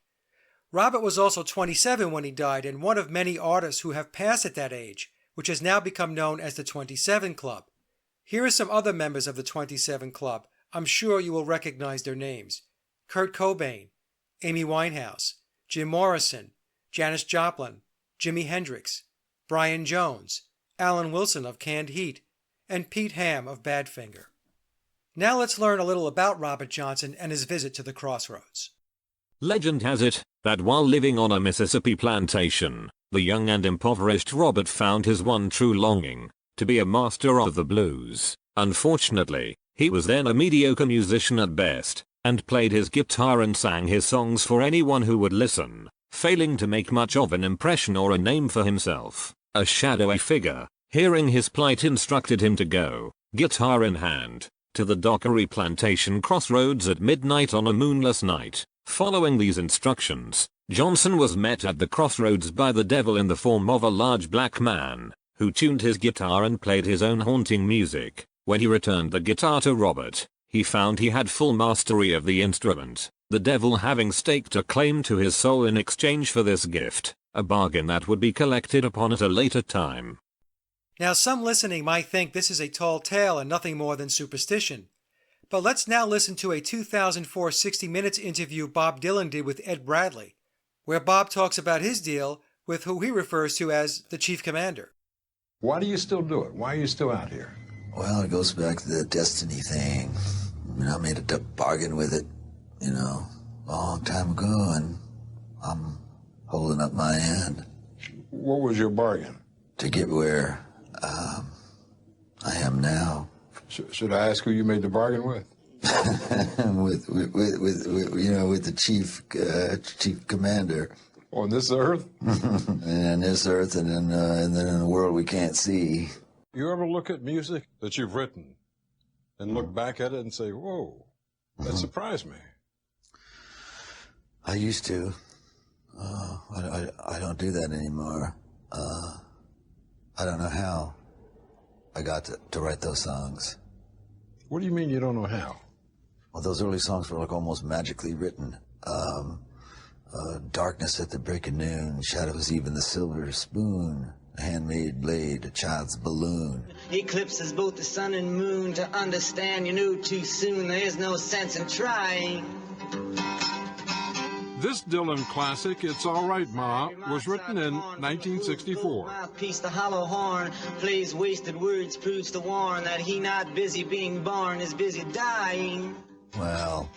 Robert was also 27 when he died and one of many artists who have passed at that age, which has now become known as the 27 Club. Here are some other members of the 27 Club. I'm sure you will recognize their names. Kurt Cobain, Amy Winehouse, Jim Morrison, Janis Joplin, Jimi Hendrix, Brian Jones, Alan Wilson of Canned Heat, and Pete Ham of Badfinger. Now let's learn a little about Robert Johnson and his visit to the crossroads. Legend has it that while living on a Mississippi plantation, the young and impoverished Robert found his one true longing, to be a master of the blues. Unfortunately, he was then a mediocre musician at best, and played his guitar and sang his songs for anyone who would listen, failing to make much of an impression or a name for himself. A shadowy figure, hearing his plight, instructed him to go, guitar in hand, to the Dockery plantation crossroads at midnight on a moonless night. Following these instructions, Johnson was met at the crossroads by the devil in the form of a large black man, who tuned his guitar and played his own haunting music. When he returned the guitar to Robert, he found he had full mastery of the instrument, the devil having staked a claim to his soul in exchange for this gift, a bargain that would be collected upon at a later time. Now some listening might think this is a tall tale and nothing more than superstition. But let's now listen to a 2004 60 Minutes interview Bob Dylan did with Ed Bradley, where Bob talks about his deal with who he refers to as the Chief Commander. Why do you still do it? Why are you still out here? Well, it goes back to the destiny thing. I mean, I made a bargain with it, a long time ago, and I'm holding up my end. What was your bargain? To get where I am now. Should I ask who you made the bargain with? with the chief commander. On this earth? And this earth, and then in the world we can't see. You ever look at music that you've written and look back at it and say, whoa, that surprised me? I used to. I don't do that anymore. I don't know how I got to write those songs. What do you mean you don't know how? Well, those early songs were like almost magically written. Darkness at the break of noon, shadows even the silver spoon, a handmade blade, a child's balloon. Eclipses both the sun and moon. To understand, you knew too soon. There is no sense in trying. This Dylan classic, It's All Right, Ma, was written in 1964. Mouthpiece, the hollow horn, plays wasted words, proves to warn that he not busy being born, is busy dying. Well,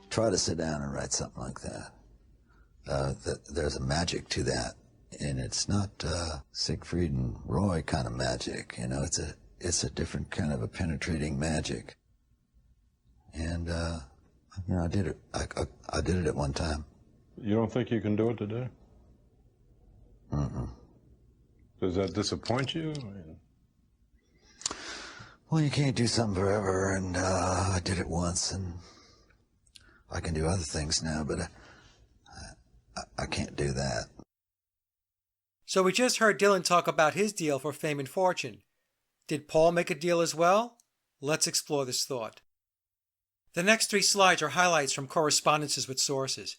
try to sit down and write something like that. There's a magic to that, and it's not Siegfried and Roy kind of magic. You know, it's a different kind of a penetrating magic. And you know, I did it. I did it at one time. You don't think you can do it today? Mm-mm. Does that disappoint you? Well, you can't do something forever, and I did it once, and I can do other things now, but I can't do that. So we just heard Dylan talk about his deal for fame and fortune. Did Paul make a deal as well? Let's explore this thought. The next 3 slides are highlights from correspondences with sources.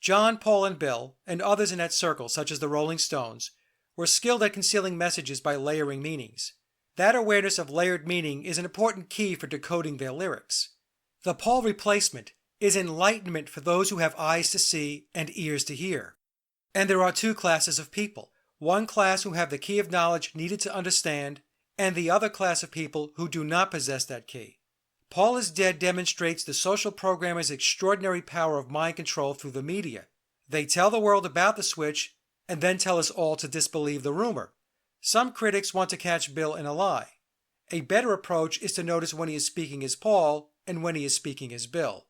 John, Paul, and Bill, and others in that circle, such as the Rolling Stones, were skilled at concealing messages by layering meanings. That awareness of layered meaning is an important key for decoding their lyrics. The Paul replacement is enlightenment for those who have eyes to see and ears to hear. And there are 2 classes of people. One class who have the key of knowledge needed to understand, and the other class of people who do not possess that key. Paul is Dead demonstrates the social programmer's extraordinary power of mind control through the media. They tell the world about the switch and then tell us all to disbelieve the rumor. Some critics want to catch Bill in a lie. A better approach is to notice when he is speaking as Paul and when he is speaking as Bill.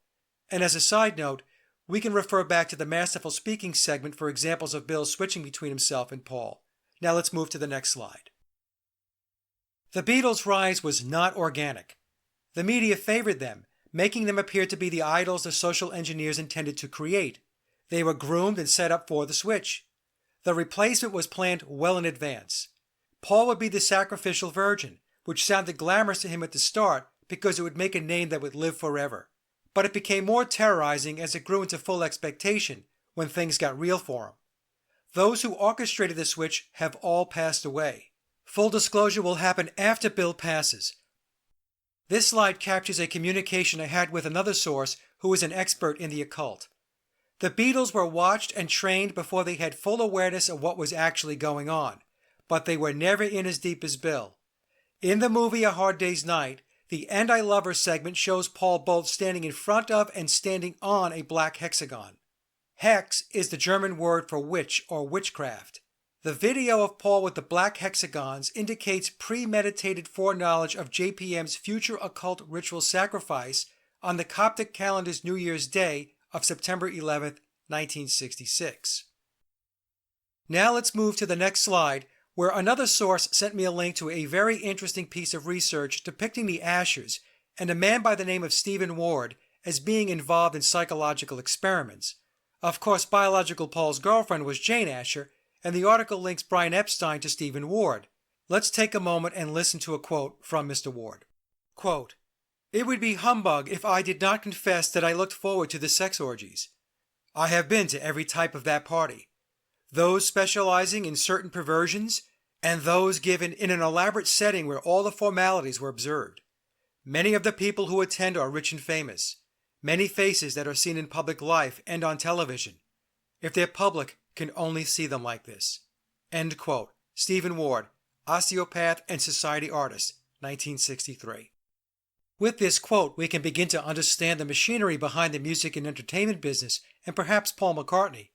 And as a side note, we can refer back to the Masterful Speaking segment for examples of Bill switching between himself and Paul. Now let's move to the next slide. The Beatles' rise was not organic. The media favored them, making them appear to be the idols the social engineers intended to create. They were groomed and set up for the switch. The replacement was planned well in advance. Paul would be the sacrificial virgin, which sounded glamorous to him at the start because it would make a name that would live forever. But it became more terrorizing as it grew into full expectation when things got real for him. Those who orchestrated the switch have all passed away. Full disclosure will happen after Bill passes. This slide captures a communication I had with another source who is an expert in the occult. The Beatles were watched and trained before they had full awareness of what was actually going on, but they were never in as deep as Bill. In the movie A Hard Day's Night, the And I Love Her segment shows Paul both standing in front of and standing on a black hexagon. Hex is the German word for witch or witchcraft. The video of Paul with the black hexagons indicates premeditated foreknowledge of JPM's future occult ritual sacrifice on the Coptic calendar's New Year's Day of September 11, 1966. Now let's move to the next slide, where another source sent me a link to a very interesting piece of research depicting the Ashers and a man by the name of Stephen Ward as being involved in psychological experiments. Of course, biological Paul's girlfriend was Jane Asher, and the article links Brian Epstein to Stephen Ward. Let's take a moment and listen to a quote from Mr. Ward. Quote, "It would be humbug if I did not confess that I looked forward to the sex orgies. I have been to every type of that party. Those specializing in certain perversions, and those given in an elaborate setting where all the formalities were observed. Many of the people who attend are rich and famous. Many faces that are seen in public life and on television. If their public can only see them like this." End quote. Stephen Ward, osteopath and society artist, 1963. With this quote, we can begin to understand the machinery behind the music and entertainment business, and perhaps Paul McCartney.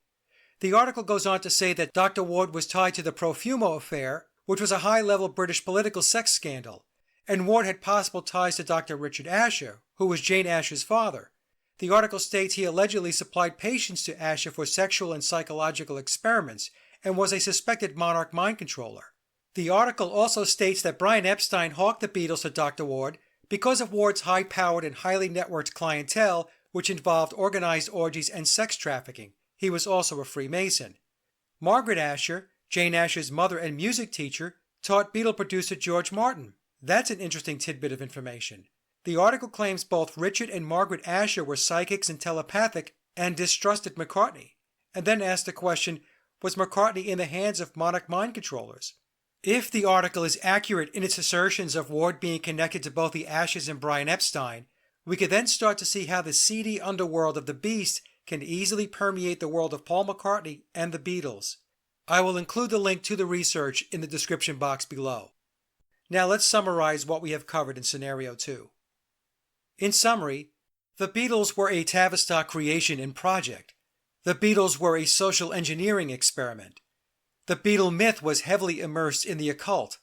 The article goes on to say that Dr. Ward was tied to the Profumo affair, which was a high-level British political sex scandal, and Ward had possible ties to Dr. Richard Asher, who was Jane Asher's father. The article states he allegedly supplied patients to Asher for sexual and psychological experiments and was a suspected monarch mind controller. The article also states that Brian Epstein hawked the Beatles to Dr. Ward because of Ward's high-powered and highly networked clientele, which involved organized orgies and sex trafficking. He was also a Freemason. Margaret Asher, Jane Asher's mother and music teacher, taught Beatle producer George Martin. That's an interesting tidbit of information. The article claims both Richard and Margaret Asher were psychics and telepathic and distrusted McCartney, and then asked the question, was McCartney in the hands of monarch mind controllers? If the article is accurate in its assertions of Ward being connected to both the Ashers and Brian Epstein, we could then start to see how the seedy underworld of the beast can easily permeate the world of Paul McCartney and the Beatles. I will include the link to the research in the description box below. Now let's summarize what we have covered in Scenario 2. In summary, the Beatles were a Tavistock creation and project. The Beatles were a social engineering experiment. The Beatle myth was heavily immersed in the occult.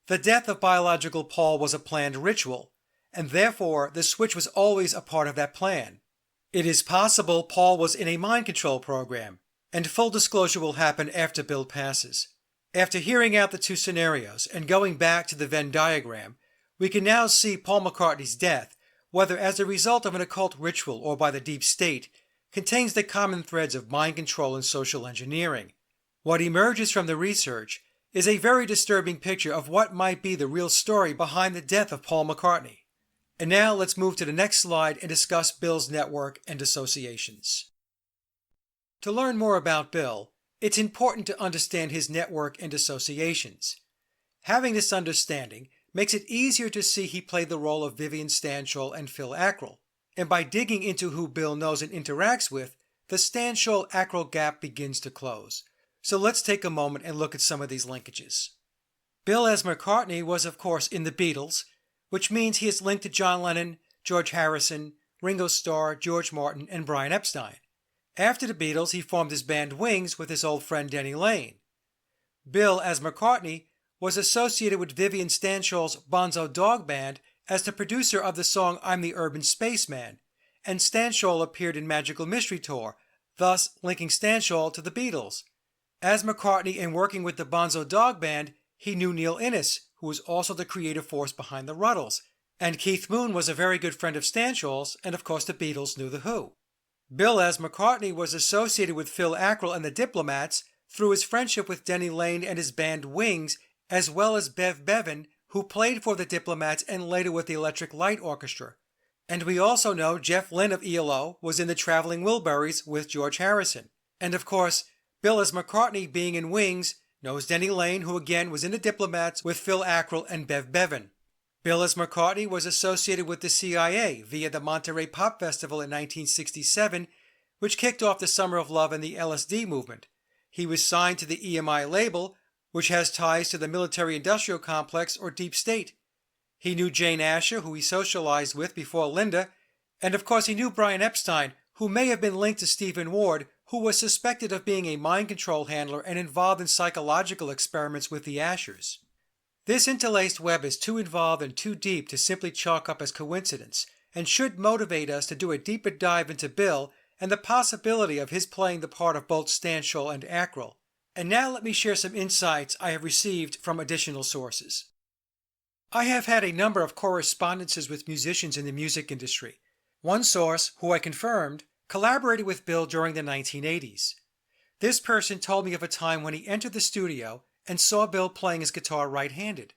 The death of biological Paul was a planned ritual, and therefore the switch was always a part of that plan. It is possible Paul was in a mind control program, and full disclosure will happen after Bill passes. After hearing out the two scenarios and going back to the Venn diagram, we can now see Paul McCartney's death, whether as a result of an occult ritual or by the deep state, contains the common threads of mind control and social engineering. What emerges from the research is a very disturbing picture of what might be the real story behind the death of Paul McCartney. And now let's move to the next slide and discuss Bill's network and associations. To learn more about Bill, it's important to understand his network and associations. Having this understanding makes it easier to see he played the role of Vivian Stanshall and Phil Ackrill, and by digging into who Bill knows and interacts with, the Stanshall-Ackrill gap begins to close. So let's take a moment and look at some of these linkages. Bill as McCartney was of course in the Beatles, which means he is linked to John Lennon, George Harrison, Ringo Starr, George Martin, and Brian Epstein. After the Beatles, he formed his band Wings with his old friend Denny Laine. Bill as McCartney was associated with Vivian Stanshall's Bonzo Dog Band as the producer of the song I'm the Urban Spaceman, and Stanshall appeared in Magical Mystery Tour, thus linking Stanshall to the Beatles. As McCartney and working with the Bonzo Dog Band, he knew Neil Innes, who was also the creative force behind the Ruddles, and Keith Moon was a very good friend of Stanshall's, and of course the Beatles knew the Who. Bill as McCartney was associated with Phil Ackrill and the Diplomats through his friendship with Denny Laine and his band Wings, as well as Bev Bevan, who played for the Diplomats and later with the Electric Light Orchestra. And we also know Jeff Lynne of ELO was in the Traveling Wilburys with George Harrison. And of course, Bill as McCartney being in Wings knows Denny Laine, who again was in the Diplomats with Phil Ackrill and Bev Bevan. Bill as McCartney was associated with the CIA via the Monterey Pop Festival in 1967, which kicked off the Summer of Love and the LSD movement. He was signed to the EMI label, which has ties to the military-industrial complex or deep state. He knew Jane Asher, who he socialized with before Linda, and of course he knew Brian Epstein, who may have been linked to Stephen Ward, who was suspected of being a mind control handler and involved in psychological experiments with the Ashers. This interlaced web is too involved and too deep to simply chalk up as coincidence, and should motivate us to do a deeper dive into Bill and the possibility of his playing the part of both Stanshall and Ackrill. And now let me share some insights I have received from additional sources. I have had a number of correspondences with musicians in the music industry. One source, who I confirmed, collaborated with Bill during the 1980s. This person told me of a time when he entered the studio and saw Bill playing his guitar right-handed.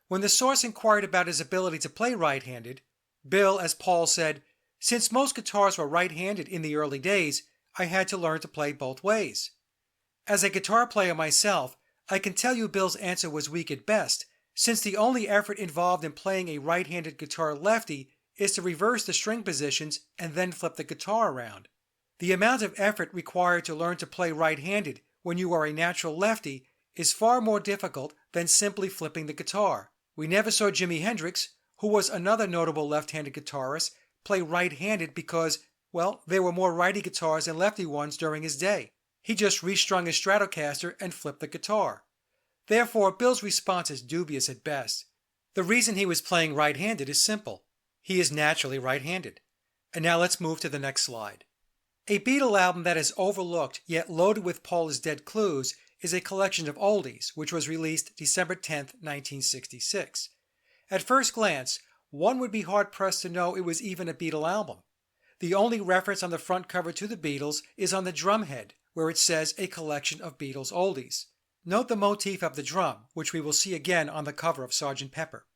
When the source inquired about his ability to play right-handed, Bill, as Paul said, "Since most guitars were right-handed in the early days, I had to learn to play both ways." As a guitar player myself, I can tell you Bill's answer was weak at best, since the only effort involved in playing a right-handed guitar lefty is to reverse the string positions and then flip the guitar around. The amount of effort required to learn to play right-handed when you are a natural lefty is far more difficult than simply flipping the guitar. We never saw Jimi Hendrix, who was another notable left-handed guitarist, play right-handed because, well, there were more righty guitars than lefty ones during his day. He just restrung his Stratocaster and flipped the guitar. Therefore, Bill's response is dubious at best. The reason he was playing right-handed is simple. He is naturally right-handed. And now let's move to the next slide. A Beatle album that is overlooked yet loaded with Paul is Dead clues is a collection of oldies, which was released December 10, 1966. At first glance, one would be hard-pressed to know it was even a Beatle album. The only reference on the front cover to the Beatles is on the drumhead, where it says a collection of Beatles oldies. Note the motif of the drum, which we will see again on the cover of Sgt. Pepper.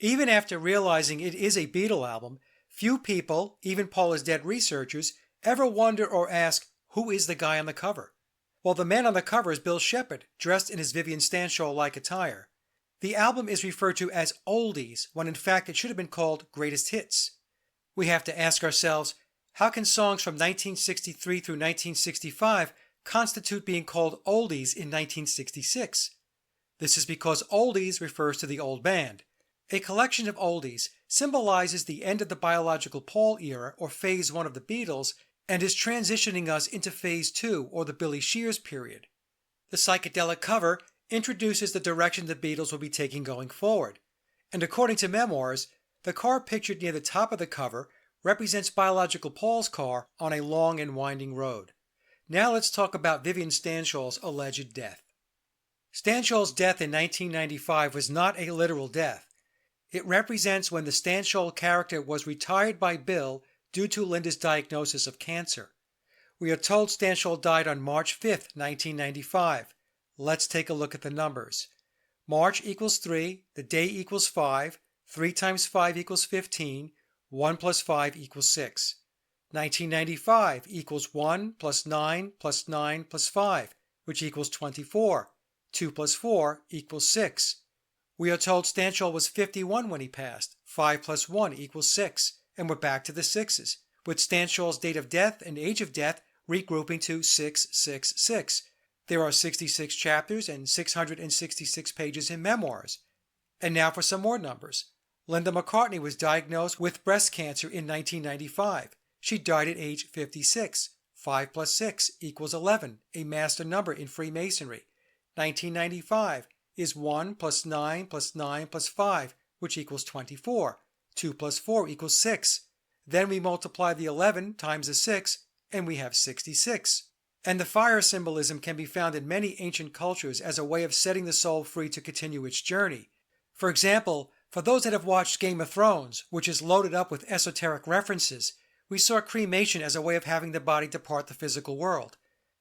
Even after realizing it is a Beatle album, few people, even Paul is Dead researchers, ever wonder or ask, who is the guy on the cover? Well, the man on the cover is Bill Shepherd, dressed in his Vivian Stanshall-like attire. The album is referred to as Oldies, when in fact it should have been called Greatest Hits. We have to ask ourselves, how can songs from 1963 through 1965 constitute being called oldies in 1966? This is because oldies refers to the old band. A collection of oldies symbolizes the end of the biological Paul era or phase 1 of the Beatles and is transitioning us into phase 2 or the Billy Shears period. The psychedelic cover introduces the direction the Beatles will be taking going forward, and according to memoirs, the car pictured near the top of the cover represents biological Paul's car on a long and winding road. Now let's talk about Vivian Stanshall's alleged death. Stanshall's death in 1995 was not a literal death. It represents when the Stanshall character was retired by Bill due to Linda's diagnosis of cancer. We are told Stanshall died on March 5, 1995. Let's take a look at the numbers. March equals 3, the day equals 5, 3 times 5 equals 15, 1 plus 5 equals 6. 1995 equals 1 plus 9 plus 9 plus 5, which equals 24. 2 plus 4 equals 6. We are told Stanshall was 51 when he passed. 5 plus 1 equals 6, and we're back to the sixes, with Stanshall's date of death and age of death regrouping to 666. There are 66 chapters and 666 pages in memoirs. And now for some more numbers. Linda McCartney was diagnosed with breast cancer in 1995. She died at age 56. 5 plus 6 equals 11, a master number in Freemasonry. 1995 is 1 plus 9 plus 9 plus 5, which equals 24. 2 plus 4 equals 6. Then we multiply the 11 times the 6, and we have 66. And the fire symbolism can be found in many ancient cultures as a way of setting the soul free to continue its journey. For example, for those that have watched Game of Thrones, which is loaded up with esoteric references, we saw cremation as a way of having the body depart the physical world.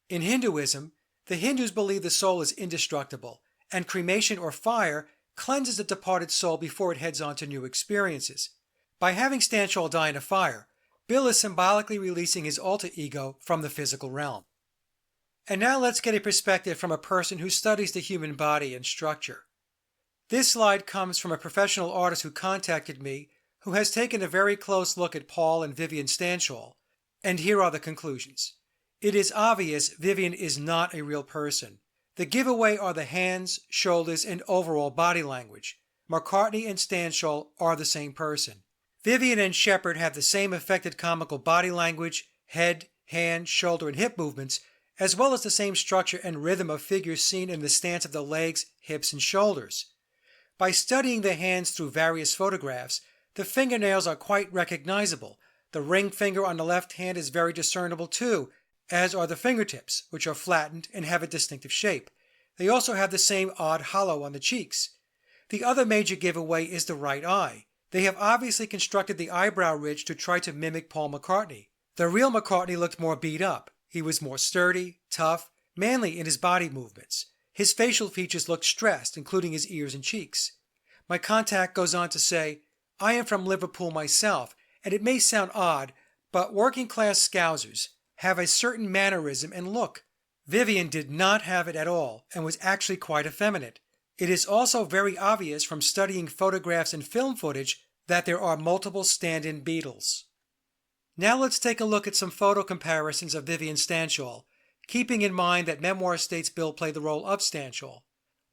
In Hinduism, the Hindus believe the soul is indestructible, and cremation or fire cleanses the departed soul before it heads on to new experiences. By having Stanshall die in a fire, Bill is symbolically releasing his alter ego from the physical realm. And now let's get a perspective from a person who studies the human body and structure. This slide comes from a professional artist who contacted me, who has taken a very close look at Paul and Vivian Stanshall, and here are the conclusions. It is obvious Vivian is not a real person. The giveaway are the hands, shoulders, and overall body language. McCartney and Stanshall are the same person. Vivian and Shepard have the same affected comical body language, head, hand, shoulder, and hip movements, as well as the same structure and rhythm of figures seen in the stance of the legs, hips, and shoulders. By studying the hands through various photographs, the fingernails are quite recognizable. The ring finger on the left hand is very discernible too, as are the fingertips, which are flattened and have a distinctive shape. They also have the same odd hollow on the cheeks. The other major giveaway is the right eye. They have obviously constructed the eyebrow ridge to try to mimic Paul McCartney. The real McCartney looked more beat up. He was more sturdy, tough, manly in his body movements. His facial features looked stressed, including his ears and cheeks. My contact goes on to say, I am from Liverpool myself, and it may sound odd, but working-class Scousers have a certain mannerism and look. Vivian did not have it at all, and was actually quite effeminate. It is also very obvious from studying photographs and film footage that there are multiple stand-in Beatles. Now let's take a look at some photo comparisons of Vivian Stanshall, keeping in mind that memoir states Bill played the role of Stanshall.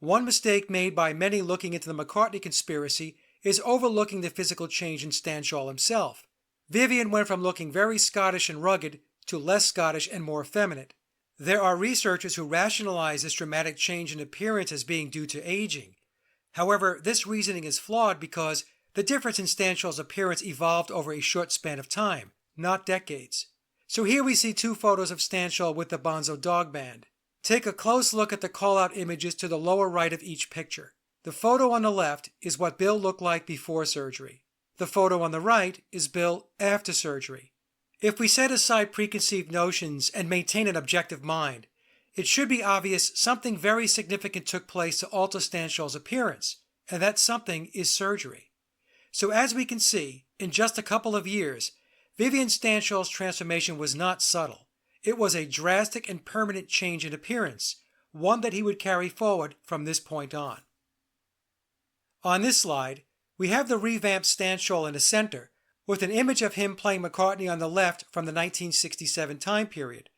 One mistake made by many looking into the McCartney conspiracy is overlooking the physical change in Stanshall himself. Vivian went from looking very Scottish and rugged to less Scottish and more effeminate. There are researchers who rationalize this dramatic change in appearance as being due to aging. However, this reasoning is flawed because the difference in Stanshall's appearance evolved over a short span of time, not decades. So here we see two photos of Stanshall with the Bonzo Dog Band. Take a close look at the call-out images to the lower right of each picture. The photo on the left is what Bill looked like before surgery. The photo on the right is Bill after surgery. If we set aside preconceived notions and maintain an objective mind, it should be obvious something very significant took place to alter Stanshall's appearance, and that something is surgery. So as we can see, in just a couple of years, Vivian Stanshall's transformation was not subtle. It was a drastic and permanent change in appearance, one that he would carry forward from this point on. On this slide, we have the revamped Stanshall in the center, with an image of him playing McCartney on the left from the 1967 time period.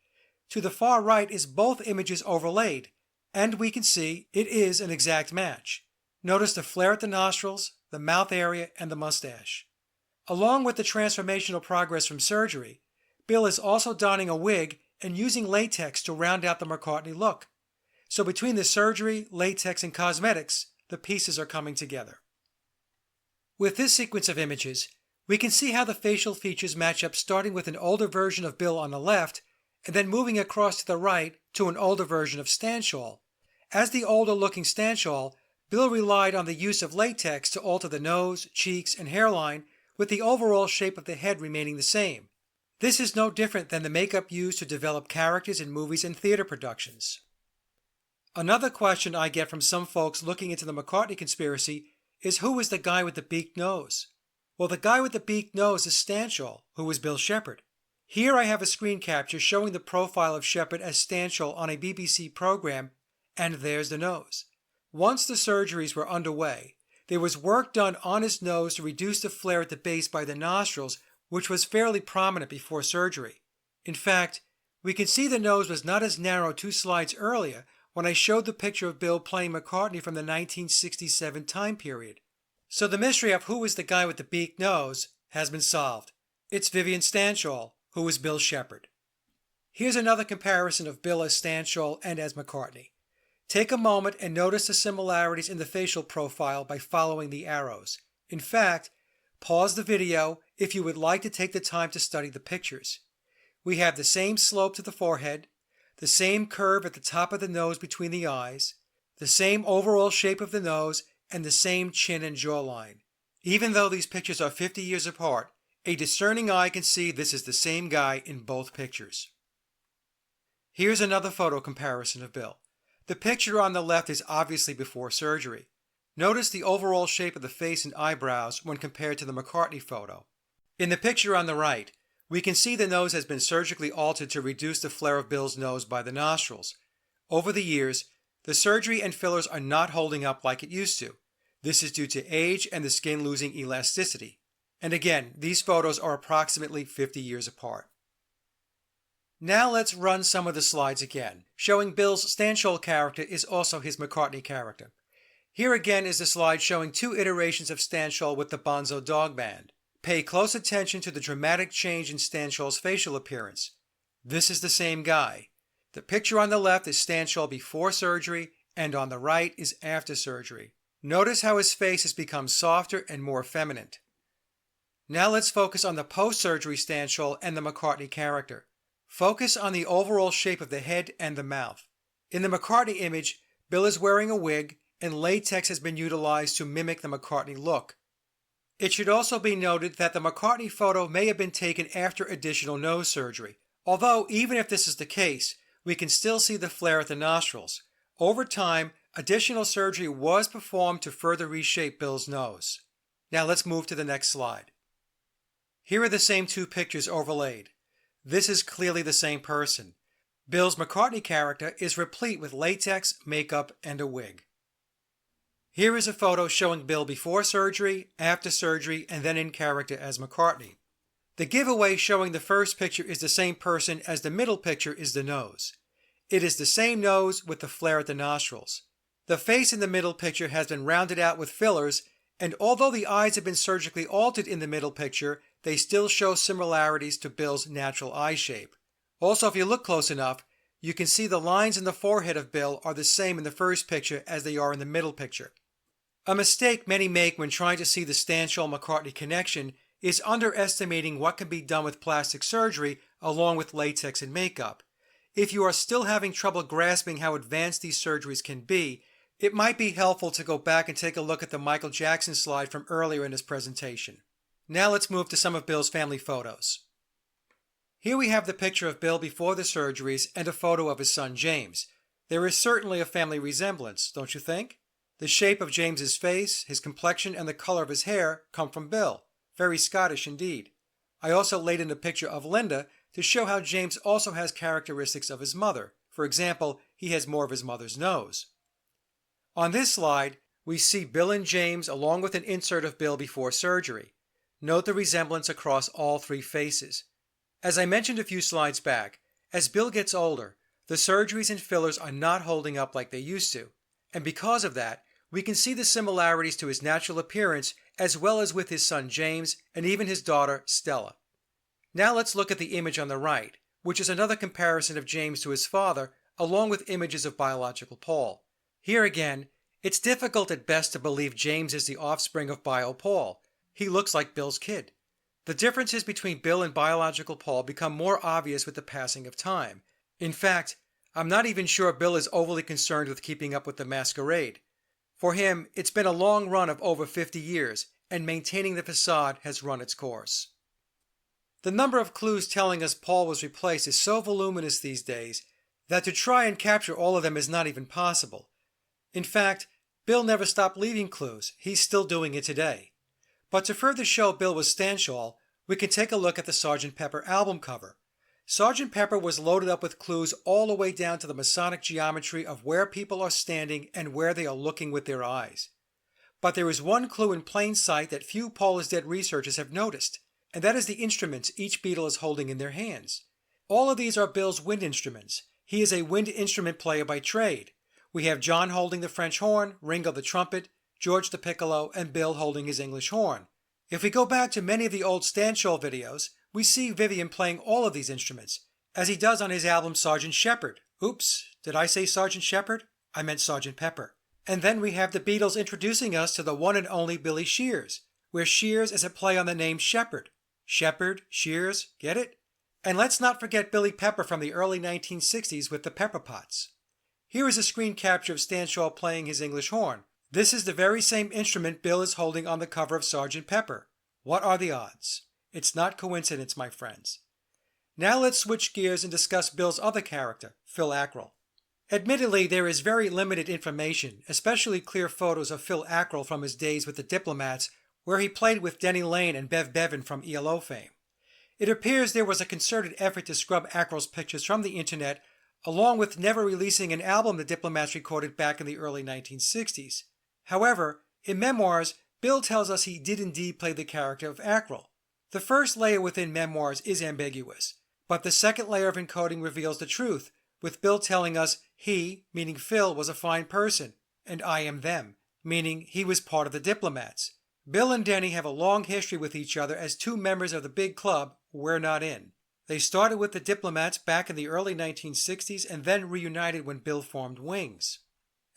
To the far right is both images overlaid, and we can see it is an exact match. Notice the flare at the nostrils, the mouth area, and the mustache. Along with the transformational progress from surgery, Bill is also donning a wig and using latex to round out the McCartney look. So between the surgery, latex, and cosmetics, the pieces are coming together. With this sequence of images, we can see how the facial features match up, starting with an older version of Bill on the left and then moving across to the right to an older version of Stanshall. As the older-looking Stanshall, Bill relied on the use of latex to alter the nose, cheeks, and hairline, with the overall shape of the head remaining the same. This is no different than the makeup used to develop characters in movies and theater productions. Another question I get from some folks looking into the McCartney conspiracy is, who is the guy with the beaked nose? Well, the guy with the beaked nose is Stanshall, who was Bill Shepherd. Here I have a screen capture showing the profile of Shepherd as Stanshall on a BBC program, and there's the nose. Once the surgeries were underway, there was work done on his nose to reduce the flare at the base by the nostrils, which was fairly prominent before surgery. In fact, we can see the nose was not as narrow 2 slides earlier when I showed the picture of Bill playing McCartney from the 1967 time period. So the mystery of who is the guy with the beaked nose has been solved. It's Vivian Stanshall, who was Bill Shepherd. Here's another comparison of Bill as Stanshall and as McCartney. Take a moment and notice the similarities in the facial profile by following the arrows. In fact, pause the video if you would like to take the time to study the pictures. We have the same slope to the forehead, the same curve at the top of the nose between the eyes, the same overall shape of the nose, and the same chin and jawline. Even though these pictures are 50 years apart, a discerning eye can see this is the same guy in both pictures. Here's another photo comparison of Bill. The picture on the left is obviously before surgery. Notice the overall shape of the face and eyebrows when compared to the McCartney photo. In the picture on the right, we can see the nose has been surgically altered to reduce the flare of Bill's nose by the nostrils. Over the years, the surgery and fillers are not holding up like it used to. This is due to age and the skin losing elasticity. And again, these photos are approximately 50 years apart. Now let's run some of the slides again, showing Bill's Stanshall character is also his McCartney character. Here again is the slide showing 2 iterations of Stanshall with the Bonzo Dog Band. Pay close attention to the dramatic change in Stanshall's facial appearance. This is the same guy. The picture on the left is Stanshall before surgery, and on the right is after surgery. Notice how his face has become softer and more effeminate. Now let's focus on the post-surgery Stanshall and the McCartney character. Focus on the overall shape of the head and the mouth. In the McCartney image, Bill is wearing a wig, and latex has been utilized to mimic the McCartney look. It should also be noted that the McCartney photo may have been taken after additional nose surgery, although even if this is the case, we can still see the flare at the nostrils. Over time, additional surgery was performed to further reshape Bill's nose. Now let's move to the next slide. Here are the same 2 pictures overlaid. This is clearly the same person. Bill's McCartney character is replete with latex, makeup, and a wig. Here is a photo showing Bill before surgery, after surgery, and then in character as McCartney. The giveaway showing the first picture is the same person as the middle picture is the nose. It is the same nose with the flare at the nostrils. The face in the middle picture has been rounded out with fillers, and although the eyes have been surgically altered in the middle picture, they still show similarities to Bill's natural eye shape. Also, if you look close enough, you can see the lines in the forehead of Bill are the same in the first picture as they are in the middle picture. A mistake many make when trying to see the Stanshall-McCartney connection is underestimating what can be done with plastic surgery along with latex and makeup. If you are still having trouble grasping how advanced these surgeries can be, it might be helpful to go back and take a look at the Michael Jackson slide from earlier in this presentation. Now let's move to some of Bill's family photos. Here we have the picture of Bill before the surgeries and a photo of his son James. There is certainly a family resemblance, don't you think? The shape of James's face, his complexion, and the color of his hair come from Bill. Very Scottish indeed. I also laid in a picture of Linda to show how James also has characteristics of his mother. For example, he has more of his mother's nose. On this slide, we see Bill and James along with an insert of Bill before surgery. Note the resemblance across all three faces. As I mentioned a few slides back, as Bill gets older, the surgeries and fillers are not holding up like they used to, and because of that, we can see the similarities to his natural appearance as well as with his son James and even his daughter Stella. Now let's look at the image on the right, which is another comparison of James to his father, along with images of biological Paul. Here again, it's difficult at best to believe James is the offspring of bio Paul. He looks like Bill's kid. The differences between Bill and biological Paul become more obvious with the passing of time. In fact, I'm not even sure Bill is overly concerned with keeping up with the masquerade. For him, it's been a long run of over 50 years, and maintaining the facade has run its course. The number of clues telling us Paul was replaced is so voluminous these days that to try and capture all of them is not even possible. In fact, Bill never stopped leaving clues. He's still doing it today. But to further show Bill was Stanshall, we can take a look at the Sgt. Pepper album cover. Sgt. Pepper was loaded up with clues all the way down to the Masonic geometry of where people are standing and where they are looking with their eyes. But there is one clue in plain sight that few Paul is Dead researchers have noticed, and that is the instruments each Beatle is holding in their hands. All of these are Bill's wind instruments. He is a wind instrument player by trade. We have John holding the French horn, Ringo the trumpet, George the piccolo, and Bill holding his English horn. If we go back to many of the old Stanshall videos, we see Vivian playing all of these instruments, as he does on his album Sgt. Shepherd. Oops, did I say Sgt. Shepherd? I meant Sgt. Pepper. And then we have the Beatles introducing us to the one and only Billy Shears, where Shears is a play on the name Shepherd. Shepherd, Shears, get it? And let's not forget Billy Pepper from the early 1960s with the Pepper Pots. Here is a screen capture of Stanshall playing his English horn. This is the very same instrument Bill is holding on the cover of Sgt. Pepper. What are the odds? It's not coincidence, my friends. Now let's switch gears and discuss Bill's other character, Phil Ackrill. Admittedly, there is very limited information, especially clear photos of Phil Ackrill from his days with the Diplomats, where he played with Denny Laine and Bev Bevan from ELO fame. It appears there was a concerted effort to scrub Ackrill's pictures from the internet, along with never releasing an album the Diplomats recorded back in the early 1960s. However, in memoirs, Bill tells us he did indeed play the character of Ackrill. The first layer within memoirs is ambiguous, but the second layer of encoding reveals the truth, with Bill telling us he, meaning Phil, was a fine person, and I am them, meaning he was part of the Diplomats. Bill and Denny have a long history with each other as two members of the big club we're not in. They started with the Diplomats back in the early 1960s and then reunited when Bill formed Wings.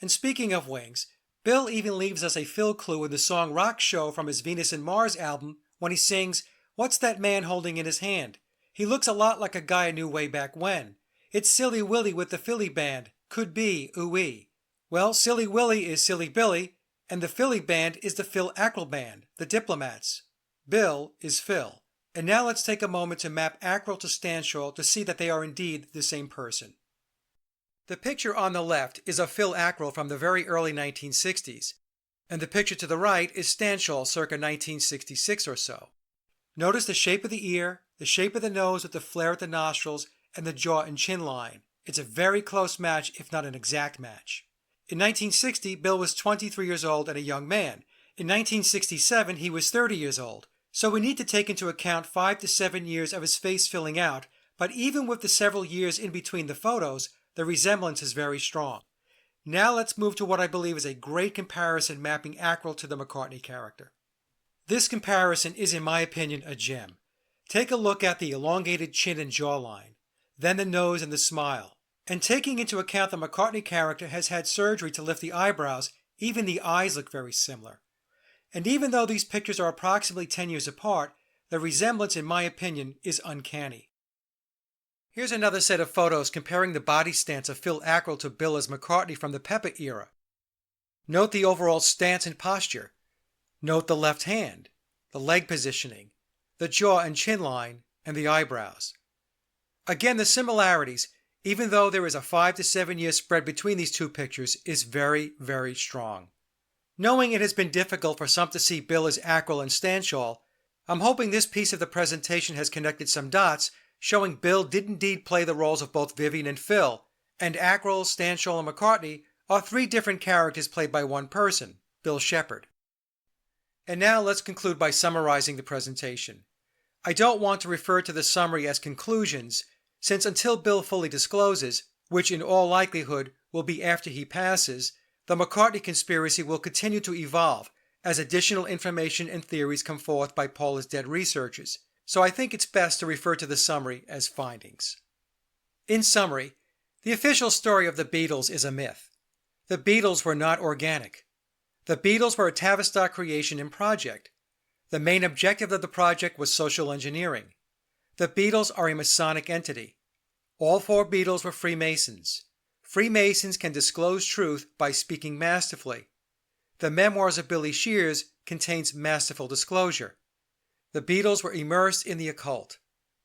And speaking of Wings, Bill even leaves us a Phil clue in the song Rock Show from his Venus and Mars album when he sings, "What's that man holding in his hand? He looks a lot like a guy I knew way back when. It's Silly Willy with the Philly band. Could be, ooh-wee." Well, Silly Willy is Silly Billy, and the Philly band is the Phil Ackrill band, the Diplomats. Bill is Phil. And now let's take a moment to map Ackrill to Stanshall to see that they are indeed the same person. The picture on the left is of Phil Ackrill from the very early 1960s, and the picture to the right is Stanshall circa 1966 or so. Notice the shape of the ear, the shape of the nose with the flare at the nostrils, and the jaw and chin line. It's a very close match, if not an exact match. In 1960, Bill was 23 years old and a young man. In 1967, he was 30 years old. So we need to take into account 5 to 7 years of his face filling out, but even with the several years in between the photos, the resemblance is very strong. Now let's move to what I believe is a great comparison mapping Ackrill to the McCartney character. This comparison is, in my opinion, a gem. Take a look at the elongated chin and jawline, then the nose and the smile. And taking into account the McCartney character has had surgery to lift the eyebrows, even the eyes look very similar. And even though these pictures are approximately 10 years apart, the resemblance, in my opinion, is uncanny. Here's another set of photos comparing the body stance of Phil Ackrill to Bill as McCartney from the Pepper era. Note the overall stance and posture. Note the left hand, the leg positioning, the jaw and chin line, and the eyebrows. Again, the similarities, even though there is a 5 to 7 year spread between these two pictures, is very, very strong. Knowing it has been difficult for some to see Bill as Ackrill and Stanshall, I'm hoping this piece of the presentation has connected some dots showing Bill did indeed play the roles of both Vivian and Phil, and Ackrill, Stanshall, and McCartney are 3 different characters played by one person, Bill Shepherd. And now let's conclude by summarizing the presentation. I don't want to refer to the summary as conclusions, since until Bill fully discloses, which in all likelihood will be after he passes, the McCartney conspiracy will continue to evolve as additional information and theories come forth by Paul is Dead researchers, so I think it's best to refer to the summary as findings. In summary, the official story of the Beatles is a myth. The Beatles were not organic. The Beatles were a Tavistock creation and project. The main objective of the project was social engineering. The Beatles are a Masonic entity. All 4 Beatles were Freemasons. Freemasons can disclose truth by speaking masterfully. The Memoirs of Billy Shears contains masterful disclosure. The Beatles were immersed in the occult.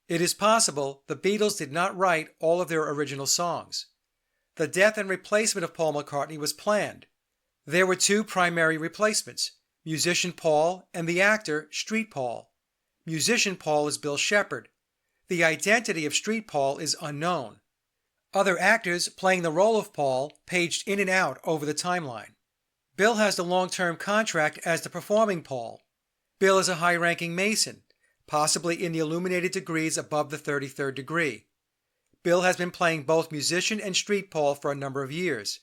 It is possible the Beatles did not write all of their original songs. The death and replacement of Paul McCartney was planned. There were 2 primary replacements, musician Paul and the actor Street Paul. Musician Paul is Bill Shepherd. The identity of Street Paul is unknown. Other actors playing the role of Paul paged in and out over the timeline. Bill has the long-term contract as the performing Paul. Bill is a high-ranking Mason, possibly in the illuminated degrees above the 33rd degree. Bill has been playing both musician and Street Paul for a number of years.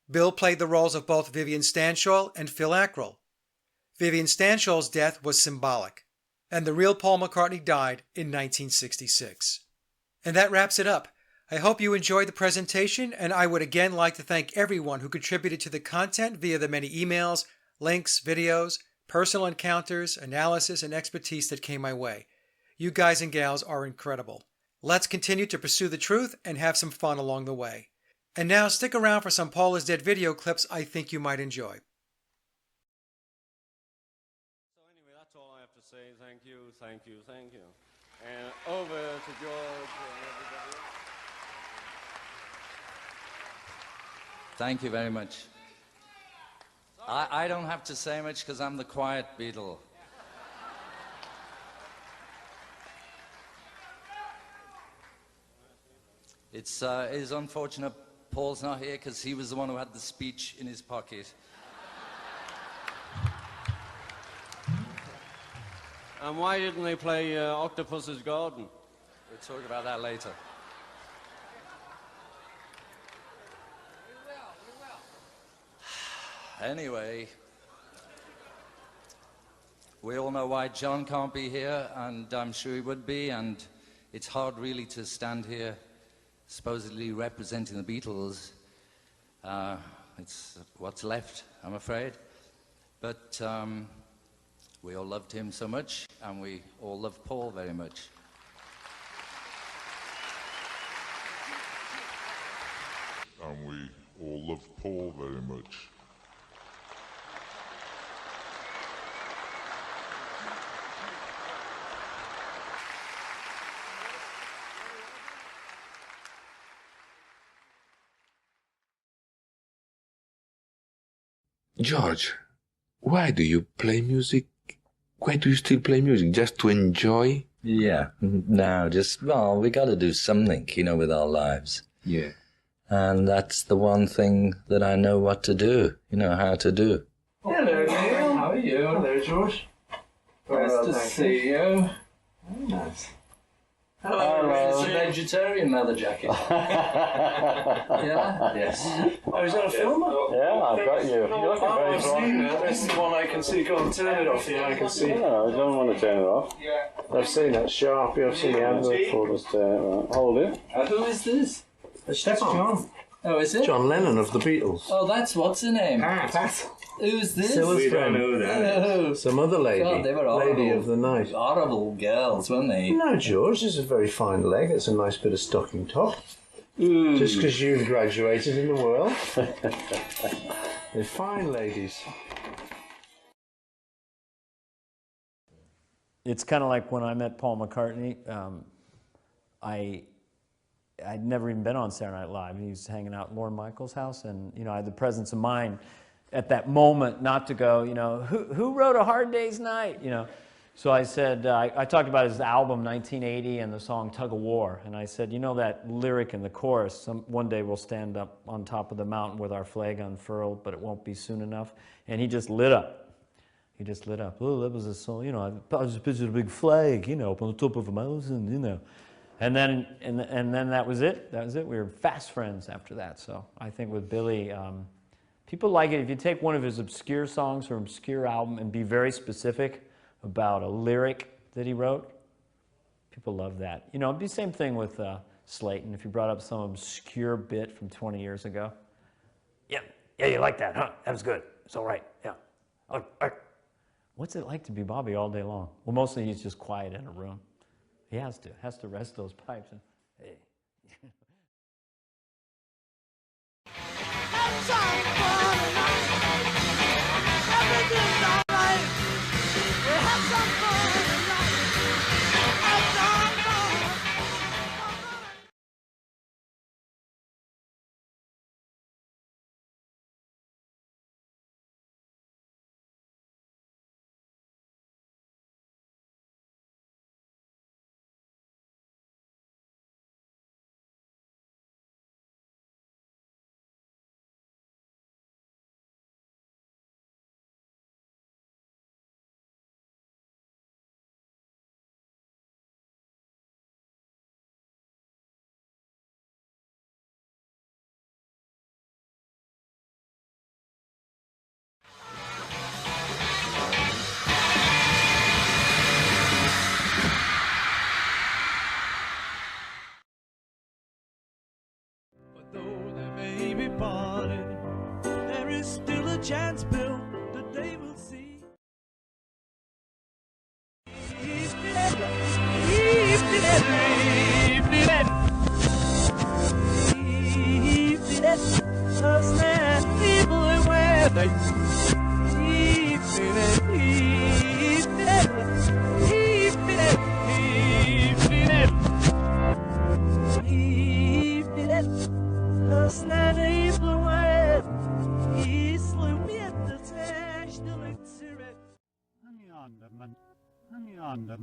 Bill played the roles of both Vivian Stanshall and Phil Ackrill. Vivian Stanshall's death was symbolic, and the real Paul McCartney died in 1966. And that wraps it up. I hope you enjoyed the presentation, and I would again like to thank everyone who contributed to the content via the many emails, links, videos, personal encounters, analysis, and expertise that came my way. You guys and gals are incredible. Let's continue to pursue the truth and have some fun along the way. And now stick around for some Paul is Dead video clips I think you might enjoy. So anyway, that's all I have to say. Thank you, thank you, thank you. And over to George and everybody. Thank you very much. I don't have to say much because I'm the quiet Beatle. It is unfortunate Paul's not here because he was the one who had the speech in his pocket. And why didn't they play Octopus's Garden? We'll talk about that later. Anyway, we all know why John can't be here, and I'm sure he would be, and it's hard really to stand here supposedly representing the Beatles. It's what's left, I'm afraid. But we all loved him so much, and we all love Paul very much. And we all love Paul very much. George, why do you play music? Why do you still play music? Just to enjoy? Yeah, no, just, well, we got to do something, you know, with our lives. Yeah. And that's the one thing that I know what to do, you know, how to do. Hello, Neil. How are you? Hello, George. Nice to see you. Very nice. Hello. It's a vegetarian leather jacket. Yeah? Yes. Oh, is that a film? Yeah, I've got you. You're looking very I've seen it. This is the one I can see. Go on, turn it off. Yeah, I can see. No, I don't want to turn it off. I've seen that Sharpie. I've seen the advert for this. Hold it. Who is this? That's John. Oh, is it? John Lennon of the Beatles. Oh, that's what's her name? Pat. Who's this? We don't know that. Some other lady. God, they were horrible. Lady of the night. Horrible girls, weren't they? No, George, this is a very fine leg. It's a nice bit of stocking top. Just because you've graduated in the world. They're fine ladies. It's kind of like when I met Paul McCartney. I'd never even been on Saturday Night Live. He was hanging out at Lorne Michaels' house, and you know, I had the presence of mind at that moment not to go, you know, who wrote A Hard Day's Night, you know. So I said, I talked about his album 1980 and the song Tug of War, and I said, you know that lyric in the chorus, one day we'll stand up on top of the mountain with our flag unfurled, but it won't be soon enough. And he just lit up. He just lit up. Oh, that was a song, you know, I just pictured a big flag, you know, up on the top of a mountain, you know. And then that was it. That was it. We were fast friends after that. So I think with Billy, people like it. If you take one of his obscure songs or obscure album and be very specific about a lyric that he wrote, people love that. You know, it'd be the same thing with Slayton. If you brought up some obscure bit from 20 years ago. Yeah, you like that, huh? That was good. It's all right, yeah. What's it like to be Bobby all day long? Well, mostly he's just quiet in a room. He has to rest those pipes. And, hey. Have some fun tonight. Everything's alright. Have some fun tonight. Have some fun. There is still a chance, Bill, that they will see. Honey on the